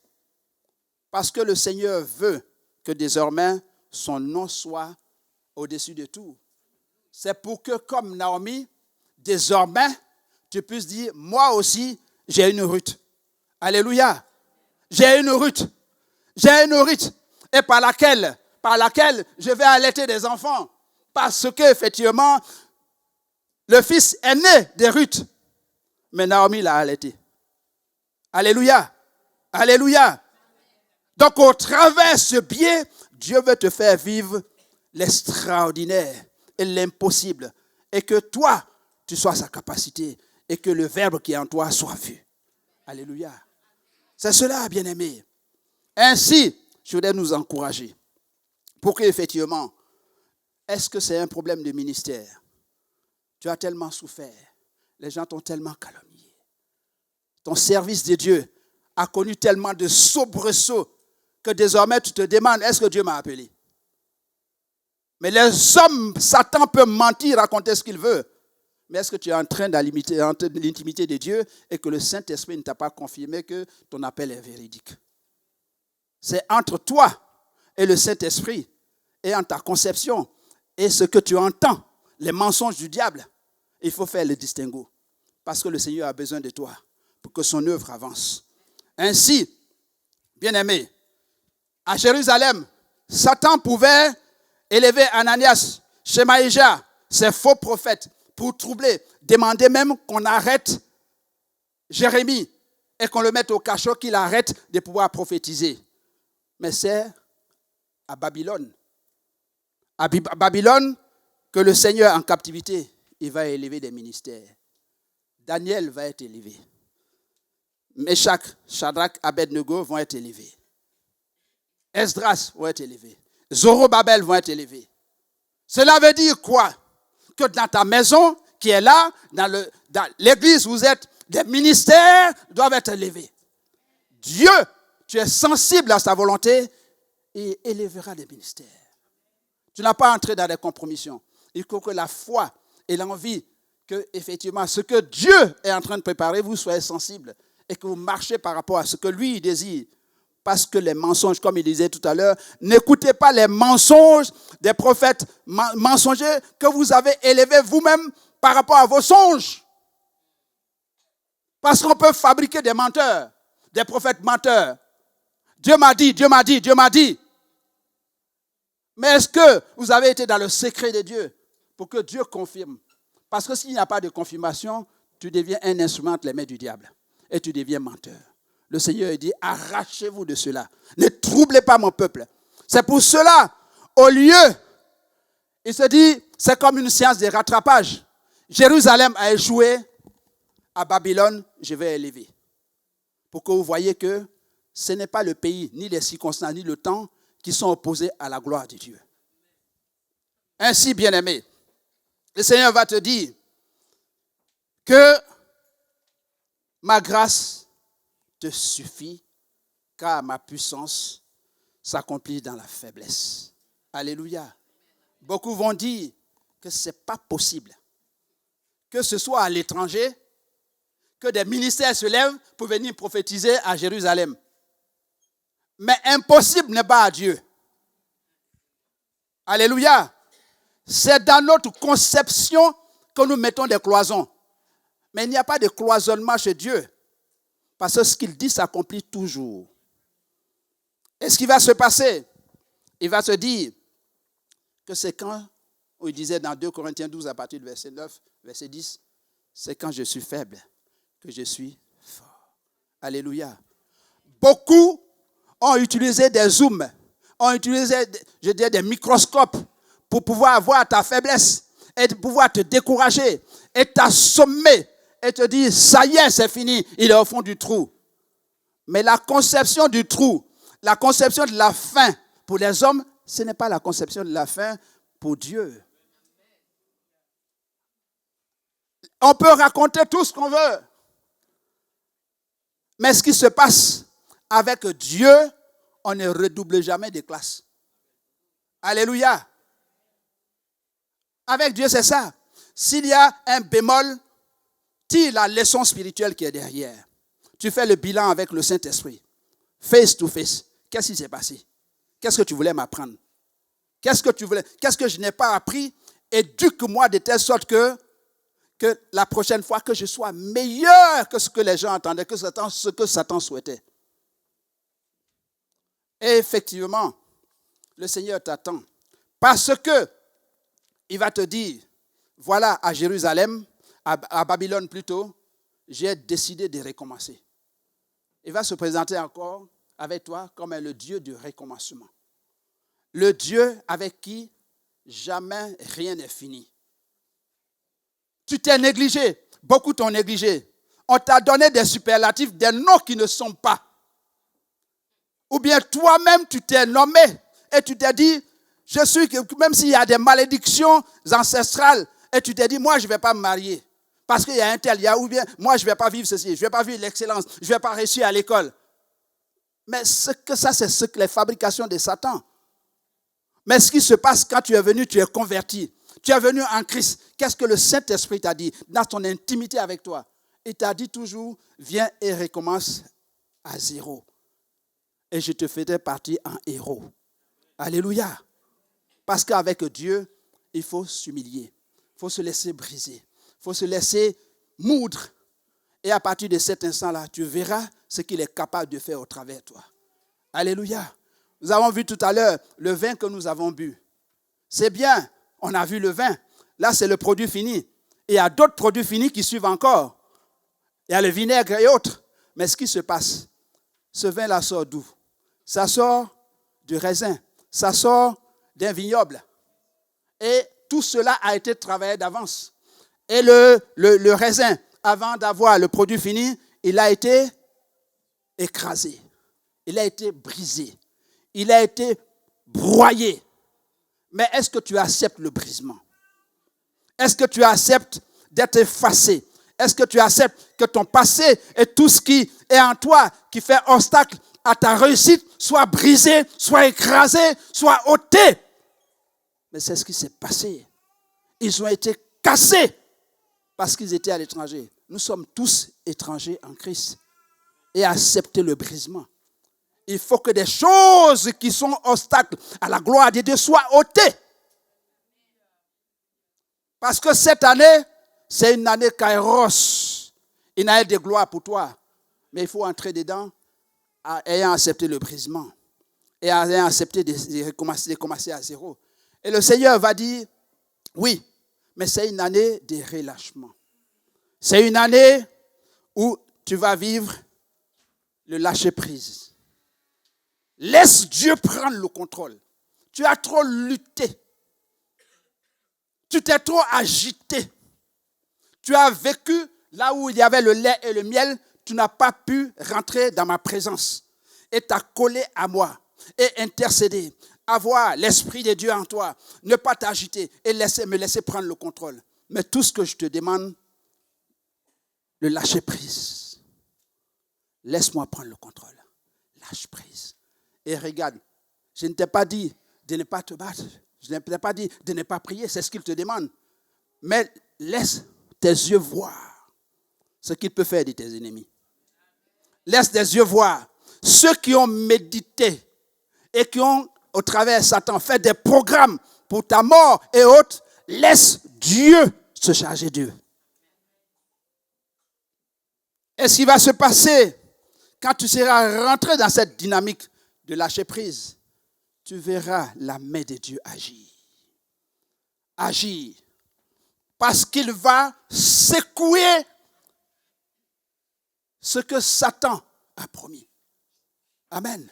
Parce que le Seigneur veut que désormais son nom soit au-dessus de tout. C'est pour que, comme Naomi, désormais, tu puisses dire, moi aussi, j'ai une Ruth. Alléluia. J'ai une Ruth. J'ai une Ruth. Et par laquelle je vais allaiter des enfants. Parce qu'effectivement, le fils est né de Ruth. Mais Naomi l'a allaité. Alléluia. Alléluia. Donc, au travers de ce biais, Dieu veut te faire vivre l'extraordinaire et l'impossible. Et que toi, tu sois sa capacité. Et que le Verbe qui est en toi soit vu. Alléluia. C'est cela, bien-aimés. Ainsi, je voudrais nous encourager. Pour qu'effectivement, est-ce que c'est un problème de ministère? Tu as tellement souffert. Les gens t'ont tellement calomnié. Ton service de Dieu a connu tellement de soubresauts que désormais tu te demandes, est-ce que Dieu m'a appelé? Mais les hommes, Satan peut mentir, raconter ce qu'il veut. Mais est-ce que tu es en train de l'intimité de Dieu et que le Saint-Esprit ne t'a pas confirmé que ton appel est véridique? C'est entre toi et le Saint-Esprit et en ta conception et ce que tu entends, les mensonges du diable. Il faut faire le distinguo parce que le Seigneur a besoin de toi pour que son œuvre avance. Ainsi, bien-aimés, à Jérusalem, Satan pouvait élever Ananias, Shemaïja, ces faux prophètes, pour troubler, demander même qu'on arrête Jérémie et qu'on le mette au cachot, qu'il arrête de pouvoir prophétiser. Mais c'est à Babylone. À Babylone que le Seigneur en captivité, il va élever des ministères. Daniel va être élevé. Meshach, Shadrach, Abednego vont être élevés. Esdras vont être élevés. Zorobabel vont être élevés. Cela veut dire quoi? Que dans ta maison qui est là, dans l'église où vous êtes, des ministères doivent être élevés. Dieu, tu es sensible à sa volonté et élèvera des ministères. Tu n'as pas entré dans des compromissions. Il faut que la foi et l'envie que, effectivement, ce que Dieu est en train de préparer, vous soyez sensibles et que vous marchez par rapport à ce que lui désire. Parce que les mensonges, comme il disait tout à l'heure, n'écoutez pas les mensonges des prophètes mensongers que vous avez élevés vous-même par rapport à vos songes. Parce qu'on peut fabriquer des menteurs, des prophètes menteurs. Dieu m'a dit, Dieu m'a dit, Dieu m'a dit. Mais est-ce que vous avez été dans le secret de Dieu pour que Dieu confirme? Parce que s'il n'y a pas de confirmation, tu deviens un instrument entre les mains du diable et tu deviens menteur. Le Seigneur dit, arrachez-vous de cela. Ne troublez pas mon peuple. C'est pour cela, au lieu, il se dit, c'est comme une séance de rattrapage. Jérusalem a échoué, à Babylone, je vais élever. Pour que vous voyez que ce n'est pas le pays, ni les circonstances, ni le temps qui sont opposés à la gloire de Dieu. Ainsi, bien-aimé, le Seigneur va te dire que ma grâce te suffit, car ma puissance s'accomplit dans la faiblesse. Alléluia. Beaucoup vont dire que ce n'est pas possible, que ce soit à l'étranger, que des ministères se lèvent pour venir prophétiser à Jérusalem. Mais impossible n'est pas à Dieu. Alléluia. C'est dans notre conception que nous mettons des cloisons. Mais il n'y a pas de cloisonnement chez Dieu. Parce que ce qu'il dit s'accomplit toujours. Et ce qui va se passer, il va se dire que c'est quand, où il disait dans 2 Corinthiens 12 à partir du verset 9, verset 10, c'est quand je suis faible que je suis fort. Alléluia. Beaucoup ont utilisé des zooms, ont utilisé, je dirais, des microscopes pour pouvoir voir ta faiblesse et de pouvoir te décourager et t'assommer et te dire, ça y est, c'est fini, il est au fond du trou. Mais la conception du trou, la conception de la fin pour les hommes, ce n'est pas la conception de la fin pour Dieu. On peut raconter tout ce qu'on veut. Mais ce qui se passe avec Dieu, on ne redouble jamais des classes. Alléluia. Avec Dieu, c'est ça. S'il y a un bémol, tire la leçon spirituelle qui est derrière. Tu fais le bilan avec le Saint-Esprit. Face to face. Qu'est-ce qui s'est passé? Qu'est-ce que tu voulais m'apprendre? Qu'est-ce que je n'ai pas appris? Éduque-moi de telle sorte que la prochaine fois, que je sois meilleur que ce que les gens entendaient, que ce que Satan souhaitait. Et effectivement, le Seigneur t'attend. Parce que il va te dire, voilà, à Jérusalem, à Babylone plutôt, j'ai décidé de recommencer. Il va se présenter encore avec toi comme le Dieu du recommencement. Le Dieu avec qui jamais rien n'est fini. Tu t'es négligé, beaucoup t'ont négligé. On t'a donné des superlatifs, des noms qui ne sont pas. Ou bien toi-même tu t'es nommé et tu t'es dit, je suis, même s'il y a des malédictions ancestrales, et tu t'es dit, moi je ne vais pas me marier. Parce qu'il y a un tel, ou bien moi je ne vais pas vivre ceci, je ne vais pas vivre l'excellence, je ne vais pas réussir à l'école. Mais c'est les fabrications de Satan. Mais ce qui se passe quand tu es venu, tu es converti. Tu es venu en Christ. Qu'est-ce que le Saint-Esprit t'a dit dans ton intimité avec toi? Il t'a dit toujours, viens et recommence à zéro. Et je te ferai partir en héros. Alléluia. Parce qu'avec Dieu, il faut s'humilier. Il faut se laisser briser. Il faut se laisser moudre. Et à partir de cet instant-là, tu verras ce qu'il est capable de faire au travers de toi. Alléluia. Nous avons vu tout à l'heure le vin que nous avons bu. C'est bien, on a vu le vin. Là, c'est le produit fini. Et il y a d'autres produits finis qui suivent encore. Il y a le vinaigre et autres. Mais ce qui se passe, ce vin-là sort d'où? Ça sort du raisin. Ça sort d'un vignoble. Et tout cela a été travaillé d'avance. Et le raisin, avant d'avoir le produit fini, il a été écrasé. Il a été brisé. Il a été broyé. Mais est-ce que tu acceptes le brisement? Est-ce que tu acceptes d'être effacé? Est-ce que tu acceptes que ton passé et tout ce qui est en toi, qui fait obstacle à ta réussite, soit brisé, soit écrasé, soit ôté? Mais c'est ce qui s'est passé. Ils ont été cassés parce qu'ils étaient à l'étranger. Nous sommes tous étrangers en Christ. Et accepter le brisement. Il faut que des choses qui sont obstacles à la gloire de Dieu soient ôtées. Parce que cette année, c'est une année kairos. Une année de gloire pour toi. Mais il faut entrer dedans ayant accepté le brisement. Et ayant accepté de commencer à zéro. Et le Seigneur va dire, oui, mais c'est une année de relâchement. C'est une année où tu vas vivre le lâcher-prise. Laisse Dieu prendre le contrôle. Tu as trop lutté. Tu t'es trop agité. Tu as vécu là où il y avait le lait et le miel. Tu n'as pas pu rentrer dans ma présence. Et t'as collé à moi. Et intercéder. Avoir l'Esprit de Dieu en toi. Ne pas t'agiter. Et me laisser prendre le contrôle. Mais tout ce que je te demande, le lâcher-prise. Laisse-moi prendre le contrôle. Lâche prise. Et regarde, je ne t'ai pas dit de ne pas te battre. Je ne t'ai pas dit de ne pas prier. C'est ce qu'il te demande. Mais laisse tes yeux voir ce qu'il peut faire de tes ennemis. Laisse tes yeux voir ceux qui ont médité et qui ont, au travers de Satan, fait des programmes pour ta mort et autres. Laisse Dieu se charger d'eux. Et ce qui va se passer quand tu seras rentré dans cette dynamique de lâcher prise, tu verras la main de Dieu agir. Agir. Parce qu'il va secouer ce que Satan a promis. Amen.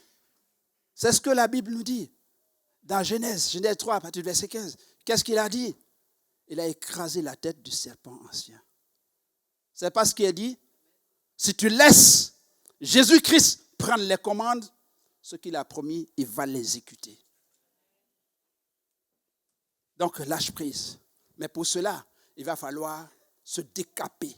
C'est ce que la Bible nous dit. Dans Genèse 3, à partir du verset 15. Qu'est-ce qu'il a dit? Il a écrasé la tête du serpent ancien. C'est pas ce qu'il a dit? Si tu laisses Jésus-Christ prendre les commandes, ce qu'il a promis, il va l'exécuter. Donc, lâche prise. Mais pour cela, il va falloir se décaper.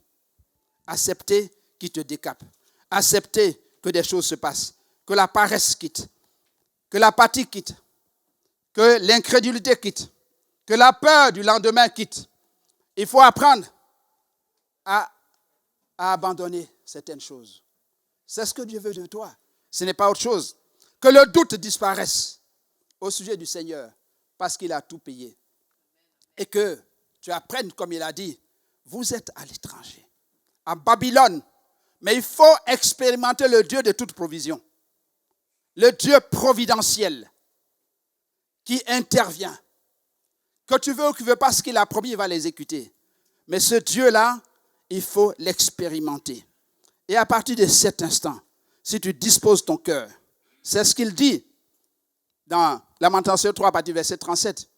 Accepter qu'il te décape. Accepter que des choses se passent. Que la paresse quitte. Que l'apathie quitte. Que l'incrédulité quitte. Que la peur du lendemain quitte. Il faut apprendre à abandonner certaines choses. C'est ce que Dieu veut de toi. Ce n'est pas autre chose. Que le doute disparaisse au sujet du Seigneur parce qu'il a tout payé. Et que tu apprennes, comme il a dit, vous êtes à l'étranger, à Babylone. Mais il faut expérimenter le Dieu de toute provision. Le Dieu providentiel qui intervient. Que tu veux ou que tu ne veux pas ce qu'il a promis, il va l'exécuter. Mais ce Dieu-là, il faut l'expérimenter. Et à partir de cet instant, si tu disposes ton cœur, c'est ce qu'il dit dans Lamentation 3, à partir du verset 37,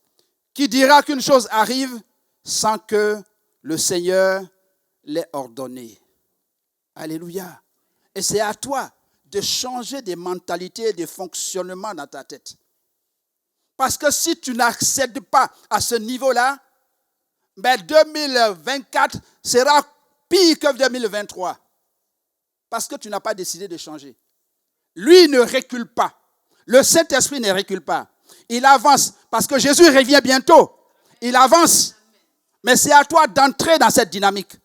qui dira qu'une chose arrive sans que le Seigneur l'ait ordonné. Alléluia. Et c'est à toi de changer des mentalités, des fonctionnements dans ta tête. Parce que si tu n'accèdes pas à ce niveau-là, 2024 sera pire que 2023. Parce que tu n'as pas décidé de changer. Lui ne recule pas. Le Saint-Esprit ne recule pas. Il avance parce que Jésus revient bientôt. Il avance. Mais c'est à toi d'entrer dans cette dynamique.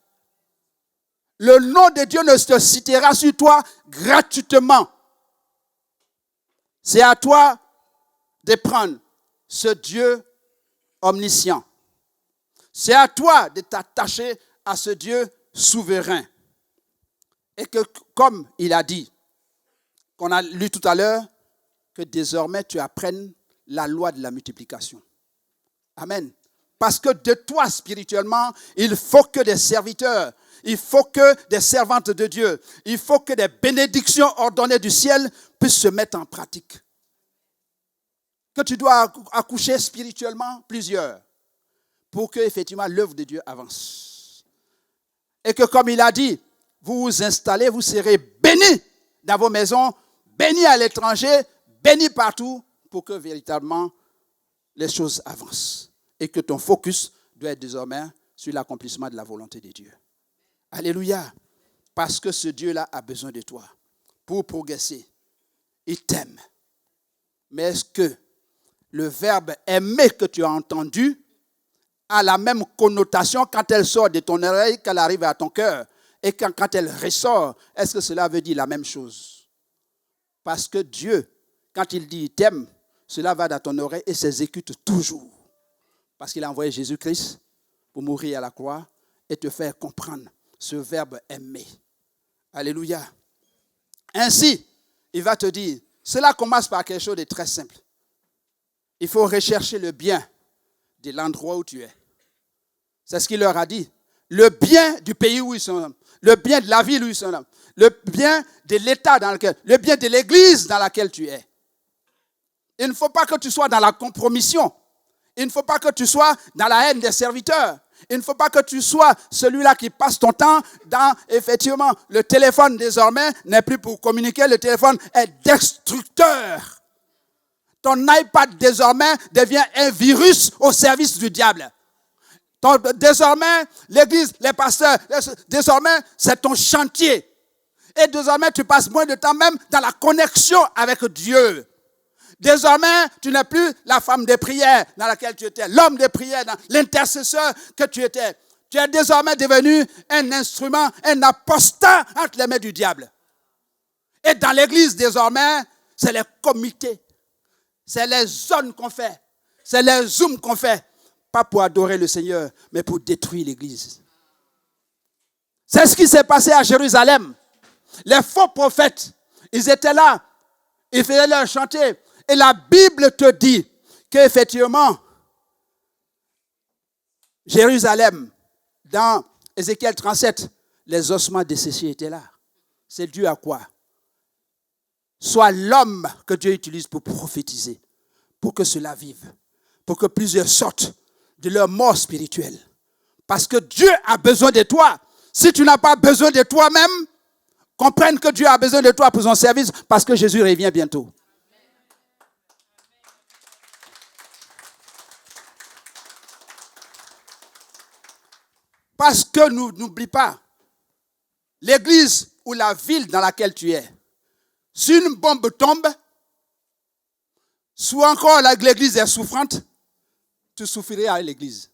Le nom de Dieu ne se citera sur toi gratuitement. C'est à toi de prendre ce Dieu omniscient. C'est à toi de t'attacher à ce Dieu souverain. Et que, comme il a dit, qu'on a lu tout à l'heure, que désormais tu apprennes la loi de la multiplication. Amen. Parce que de toi, spirituellement, il faut que des serviteurs, il faut que des servantes de Dieu, il faut que des bénédictions ordonnées du ciel puissent se mettre en pratique. Que tu dois accoucher spirituellement plusieurs pour que, effectivement, l'œuvre de Dieu avance. Et que, comme il a dit, vous vous installez, vous serez bénis dans vos maisons, bénis à l'étranger, bénis partout, pour que véritablement les choses avancent. Et que ton focus doit être désormais sur l'accomplissement de la volonté de Dieu. Alléluia. Parce que ce Dieu-là a besoin de toi pour progresser. Il t'aime. Mais est-ce que le verbe aimer que tu as entendu a la même connotation quand elle sort de ton oreille qu'elle arrive à ton cœur? Et quand elle ressort, est-ce que cela veut dire la même chose? Parce que Dieu, quand il dit il t'aime, cela va dans ton oreille et s'exécute toujours. Parce qu'il a envoyé Jésus-Christ pour mourir à la croix et te faire comprendre ce verbe aimer. Alléluia. Ainsi, il va te dire, cela commence par quelque chose de très simple. Il faut rechercher le bien de l'endroit où tu es. C'est ce qu'il leur a dit. Le bien du pays où ils sont, le bien de la ville où ils sont, le bien de l'état dans lequel, le bien de l'église dans laquelle tu es. Il ne faut pas que tu sois dans la compromission. Il ne faut pas que tu sois dans la haine des serviteurs. Il ne faut pas que tu sois celui-là qui passe ton temps dans, effectivement, le téléphone désormais n'est plus pour communiquer, le téléphone est destructeur. Ton iPad désormais devient un virus au service du diable. Désormais, l'église, les pasteurs, désormais, c'est ton chantier. Et désormais, tu passes moins de temps même dans la connexion avec Dieu. Désormais, tu n'es plus la femme de prière dans laquelle tu étais, l'homme de prière, l'intercesseur que tu étais. Tu es désormais devenu un instrument, un apostat entre les mains du diable. Et dans l'église, désormais, c'est les comités, c'est les zones qu'on fait, c'est les zooms qu'on fait. Pas pour adorer le Seigneur, mais pour détruire l'église. C'est ce qui s'est passé à Jérusalem. Les faux prophètes, ils étaient là. Il faisait leur chanter. Et la Bible te dit qu'effectivement, Jérusalem, dans Ézéchiel 37, les ossements desséchés étaient là. C'est dû à quoi? Soit l'homme que Dieu utilise pour prophétiser, pour que cela vive, pour que plusieurs sortent de leur mort spirituelle. Parce que Dieu a besoin de toi. Si tu n'as pas besoin de toi-même, comprenne que Dieu a besoin de toi pour son service parce que Jésus revient bientôt. Parce que nous n'oublie pas, l'église ou la ville dans laquelle tu es, si une bombe tombe, soit encore l'église est souffrante, tu souffrirais à l'église.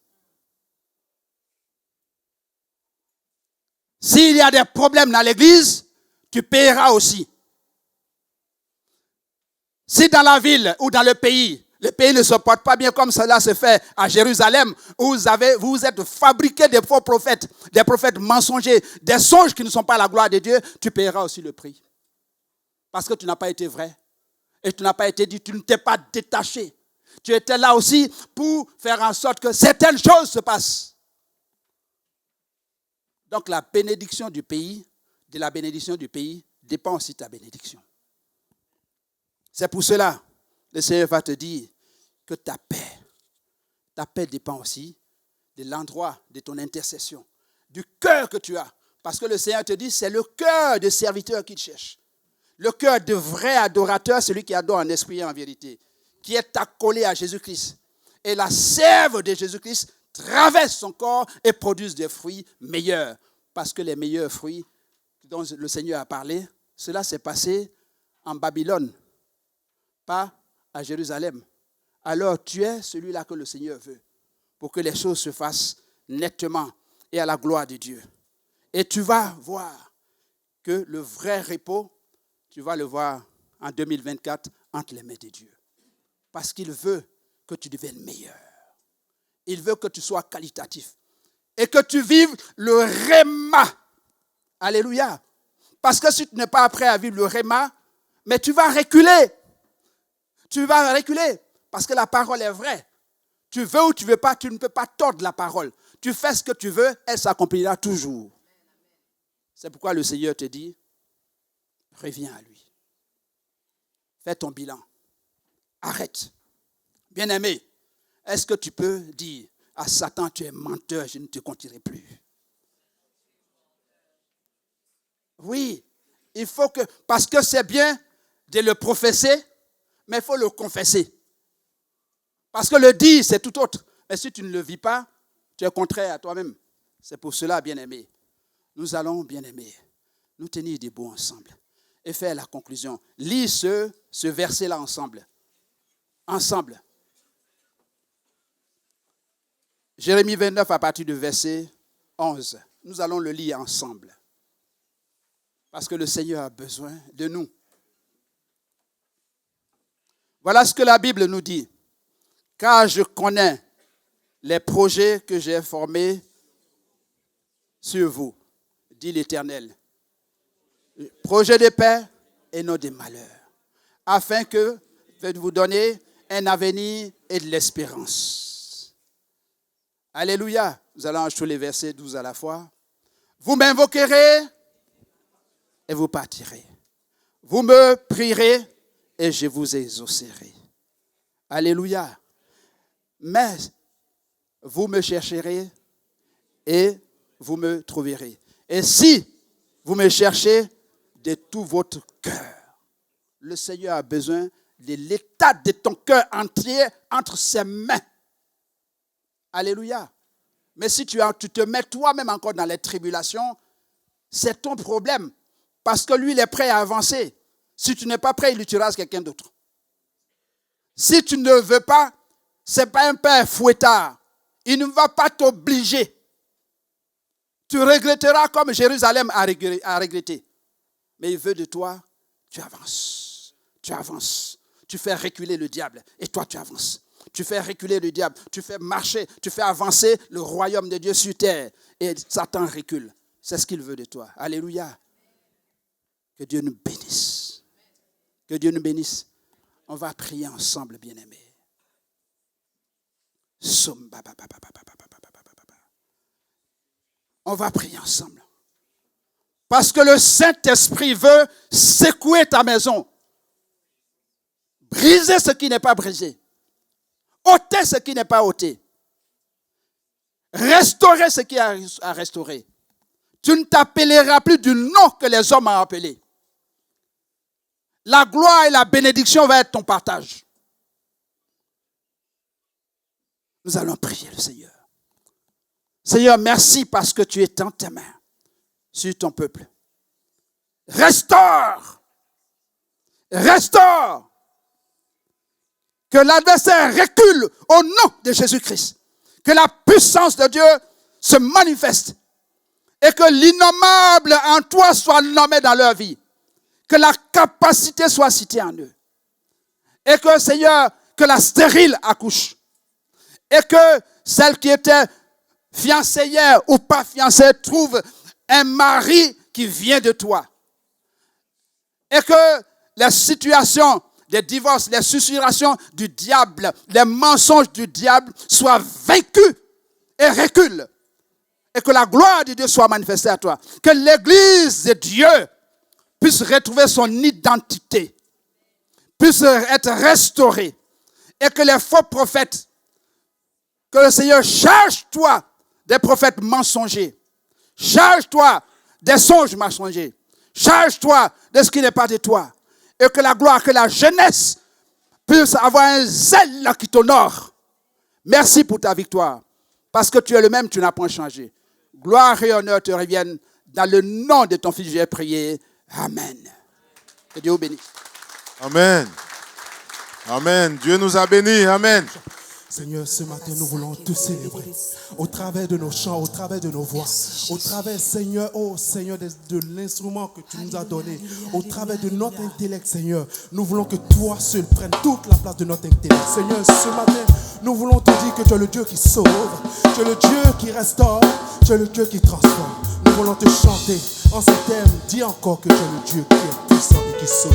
S'il y a des problèmes dans l'église, tu paieras aussi. Si dans la ville ou dans le pays ne se porte pas bien comme cela se fait à Jérusalem, où vous êtes fabriqués des faux prophètes, des prophètes mensongers, des songes qui ne sont pas la gloire de Dieu, tu paieras aussi le prix. Parce que tu n'as pas été vrai. Et tu n'as pas été dit, tu ne t'es pas détaché. Tu étais là aussi pour faire en sorte que certaines choses se passent. Donc la bénédiction du pays, de la bénédiction du pays, dépend aussi de ta bénédiction. C'est pour cela, le Seigneur va te dire que ta paix dépend aussi de l'endroit de ton intercession, du cœur que tu as. Parce que le Seigneur te dit, c'est le cœur de serviteur qu'il cherche. Le cœur de vrai adorateur, celui qui adore en esprit et en vérité, qui est accolé à Jésus-Christ. Et la sève de Jésus-Christ traverse son corps et produit des fruits meilleurs. Parce que les meilleurs fruits dont le Seigneur a parlé, cela s'est passé en Babylone, pas à Jérusalem. Alors tu es celui-là que le Seigneur veut, pour que les choses se fassent nettement et à la gloire de Dieu. Et tu vas voir que le vrai repos, tu vas le voir en 2024 entre les mains de Dieu. Parce qu'il veut que tu deviennes meilleur. Il veut que tu sois qualitatif. Et que tu vives le réma. Alléluia. Parce que si tu n'es pas prêt à vivre le réma, mais tu vas reculer. Tu vas reculer. Parce que la parole est vraie. Tu veux ou tu ne veux pas, tu ne peux pas tordre la parole. Tu fais ce que tu veux, elle s'accomplira toujours. C'est pourquoi le Seigneur te dit, reviens à lui. Fais ton bilan. Arrête. Bien-aimé, est-ce que tu peux dire à Satan, tu es menteur, je ne te continuerai plus? Oui, il faut que, parce que c'est bien de le professer, mais il faut le confesser. Parce que le dire, c'est tout autre. Mais si tu ne le vis pas, tu es contraire à toi-même. C'est pour cela, bien-aimé, nous allons, bien-aimé, nous tenir debout ensemble et faire la conclusion. Lis ce verset-là ensemble. Ensemble. Jérémie 29 à partir du verset 11. Nous allons le lire ensemble. Parce que le Seigneur a besoin de nous. Voilà ce que la Bible nous dit. Car je connais les projets que j'ai formés sur vous, dit l'Éternel. Projet de paix et non de malheur. Afin que de vous donner un avenir et de l'espérance. Alléluia. Nous allons acheter les versets 12 à la fois. Vous m'invoquerez et vous partirez. Vous me prierez et je vous exaucerai. Alléluia. Mais vous me chercherez et vous me trouverez. Et si vous me cherchez de tout votre cœur, le Seigneur a besoin de l'état de ton cœur entier entre ses mains. Alléluia. Mais si tu te mets toi-même encore dans les tribulations, c'est ton problème. Parce que lui, il est prêt à avancer. Si tu n'es pas prêt, il utilisera quelqu'un d'autre. Si tu ne veux pas, ce n'est pas un père fouettard. Il ne va pas t'obliger. Tu regretteras comme Jérusalem a regretté. Mais il veut de toi, tu avances. Tu avances. Tu fais reculer le diable. Et toi, tu avances. Tu fais reculer le diable. Tu fais marcher. Tu fais avancer le royaume de Dieu sur terre. Et Satan recule. C'est ce qu'il veut de toi. Alléluia. Que Dieu nous bénisse. Que Dieu nous bénisse. On va prier ensemble, bien-aimés. On va prier ensemble. Parce que le Saint-Esprit veut secouer ta maison. Briser ce qui n'est pas brisé. ôter ce qui n'est pas ôté. Restaurer ce qui est à restaurer. Tu ne t'appelleras plus du nom que les hommes ont appelé. La gloire et la bénédiction vont être ton partage. Nous allons prier le Seigneur. Seigneur, merci parce que tu étends tes mains sur ton peuple. Restaure. Restaure. Que l'adversaire recule au nom de Jésus-Christ. Que la puissance de Dieu se manifeste. Et que l'innommable en toi soit nommé dans leur vie. Que la capacité soit citée en eux. Et que, Seigneur, que la stérile accouche. Et que celle qui était fiancée hier ou pas fiancée trouve un mari qui vient de toi. Et que les situations des divorces, les susurrations du diable, les mensonges du diable soient vaincus et reculent. Et que la gloire de Dieu soit manifestée à toi. Que l'Église de Dieu puisse retrouver son identité, puisse être restaurée. Et que les faux prophètes, que le Seigneur charge-toi des prophètes mensongers. Charge-toi des songes mensongers. Charge-toi de ce qui n'est pas de toi. Et que la gloire, que la jeunesse puisse avoir un zèle qui t'honore. Merci pour ta victoire. Parce que tu es le même, tu n'as point changé. Gloire et honneur te reviennent. Dans le nom de ton Fils, j'ai prié. Amen. Que Dieu vous bénisse. Amen. Amen. Dieu nous a bénis. Amen. Seigneur, ce matin, nous voulons te célébrer au travers de nos chants, au travers de nos voix, au travers, Seigneur, oh Seigneur, de l'instrument que tu nous as donné, au travers de notre intellect, Seigneur. Nous voulons que toi seul prennes toute la place de notre intellect. Seigneur, ce matin, nous voulons te dire que tu es le Dieu qui sauve, tu es le Dieu qui restaure, tu es le Dieu qui transforme. Nous voulons te chanter en ces termes. Dis encore que tu es le Dieu qui est puissant et qui sauve.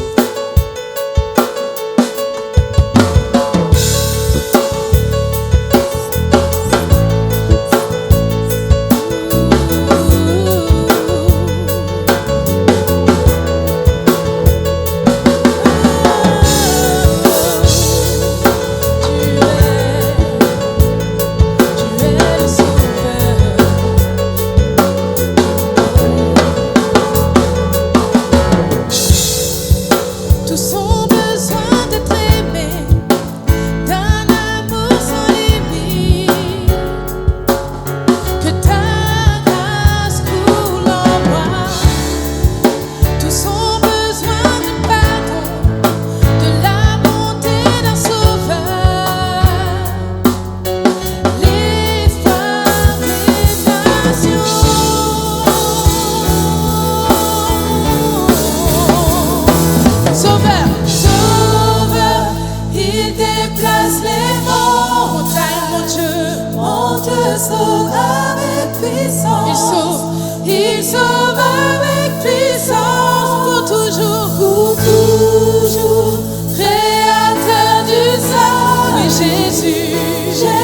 Viens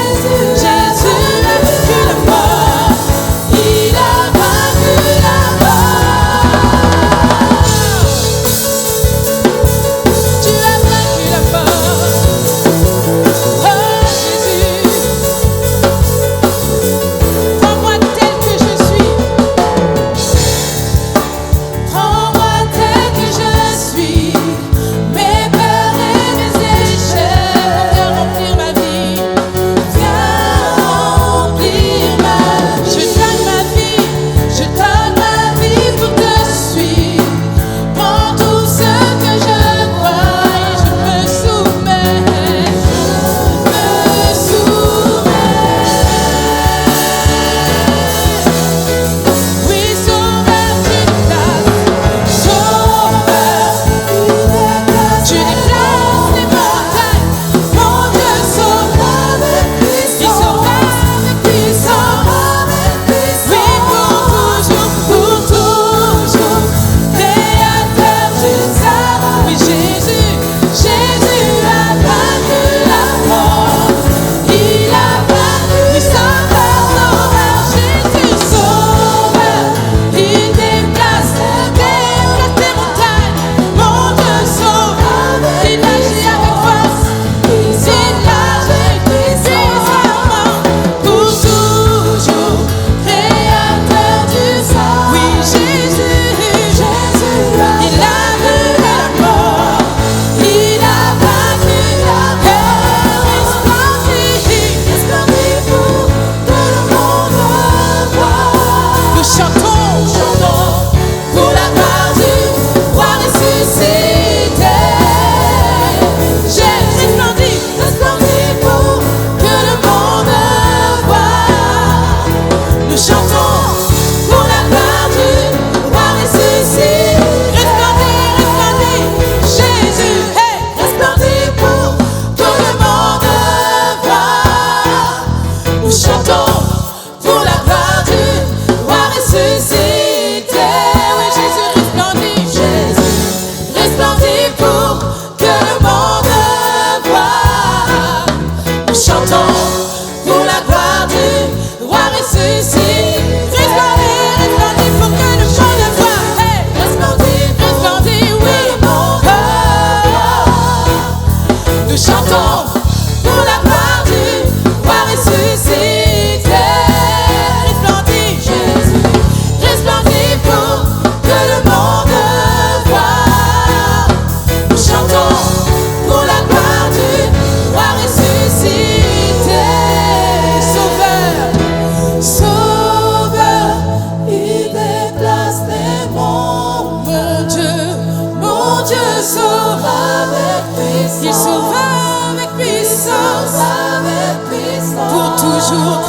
toujours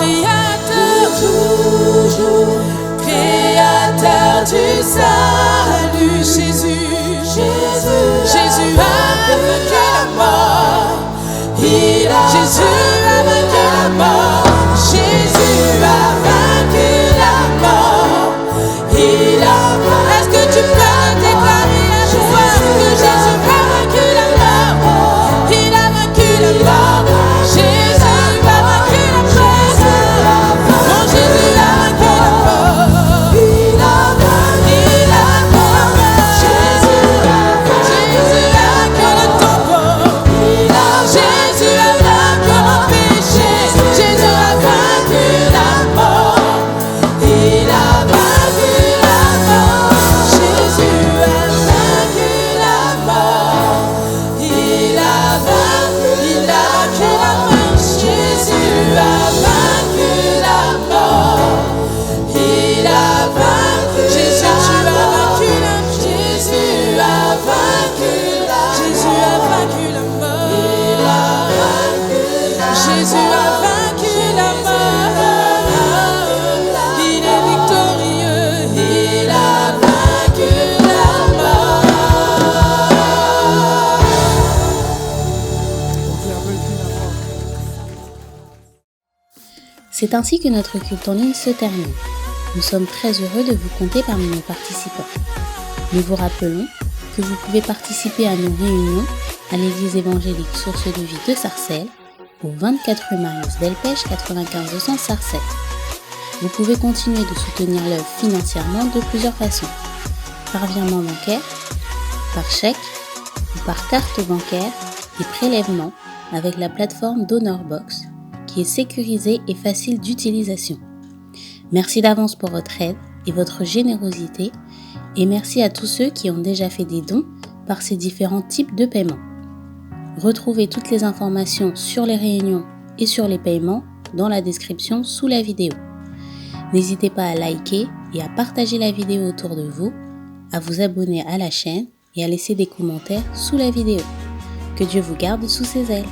créateur du salut. Jésus a vaincu la mort. Jésus a vaincu la mort. Jésus a vaincu la mort. Est-ce que tu peux déclarer à toi que Jésus a vaincu la mort? Il a vaincu la mort. Jésus a vaincu la mort. Mon Jésus a vaincu la mort. Il a vaincu la mort. Jésus a vaincu le tombeau. Jésus a vaincu mon péché. Jésus a vaincu la mort. Il a vaincu la mort. Jésus a vaincu la mort. Il a vaincu la mort. Jésus a vaincu la mort. Il a vaincu. Jésus a vaincu la mort. Jésus a vaincu la mort. Jésus a vaincu la mort. Jésus a vaincu la mort. Il est victorieux. Il a vaincu la mort. C'est ainsi que notre culte en ligne se termine. Nous sommes très heureux de vous compter parmi nos participants. Nous vous rappelons que vous pouvez participer à nos réunions à l'église évangélique Source de Vie de Sarcelles, au 24 rue Marius Delpech, 95 200 Sarcelles. Vous pouvez continuer de soutenir l'œuvre financièrement de plusieurs façons. Par virement bancaire, par chèque ou par carte bancaire et prélèvement avec la plateforme DonorBox qui est sécurisée et facile d'utilisation. Merci d'avance pour votre aide et votre générosité et merci à tous ceux qui ont déjà fait des dons par ces différents types de paiements. Retrouvez toutes les informations sur les réunions et sur les paiements dans la description sous la vidéo. N'hésitez pas à liker et à partager la vidéo autour de vous, à vous abonner à la chaîne et à laisser des commentaires sous la vidéo. Que Dieu vous garde sous ses ailes.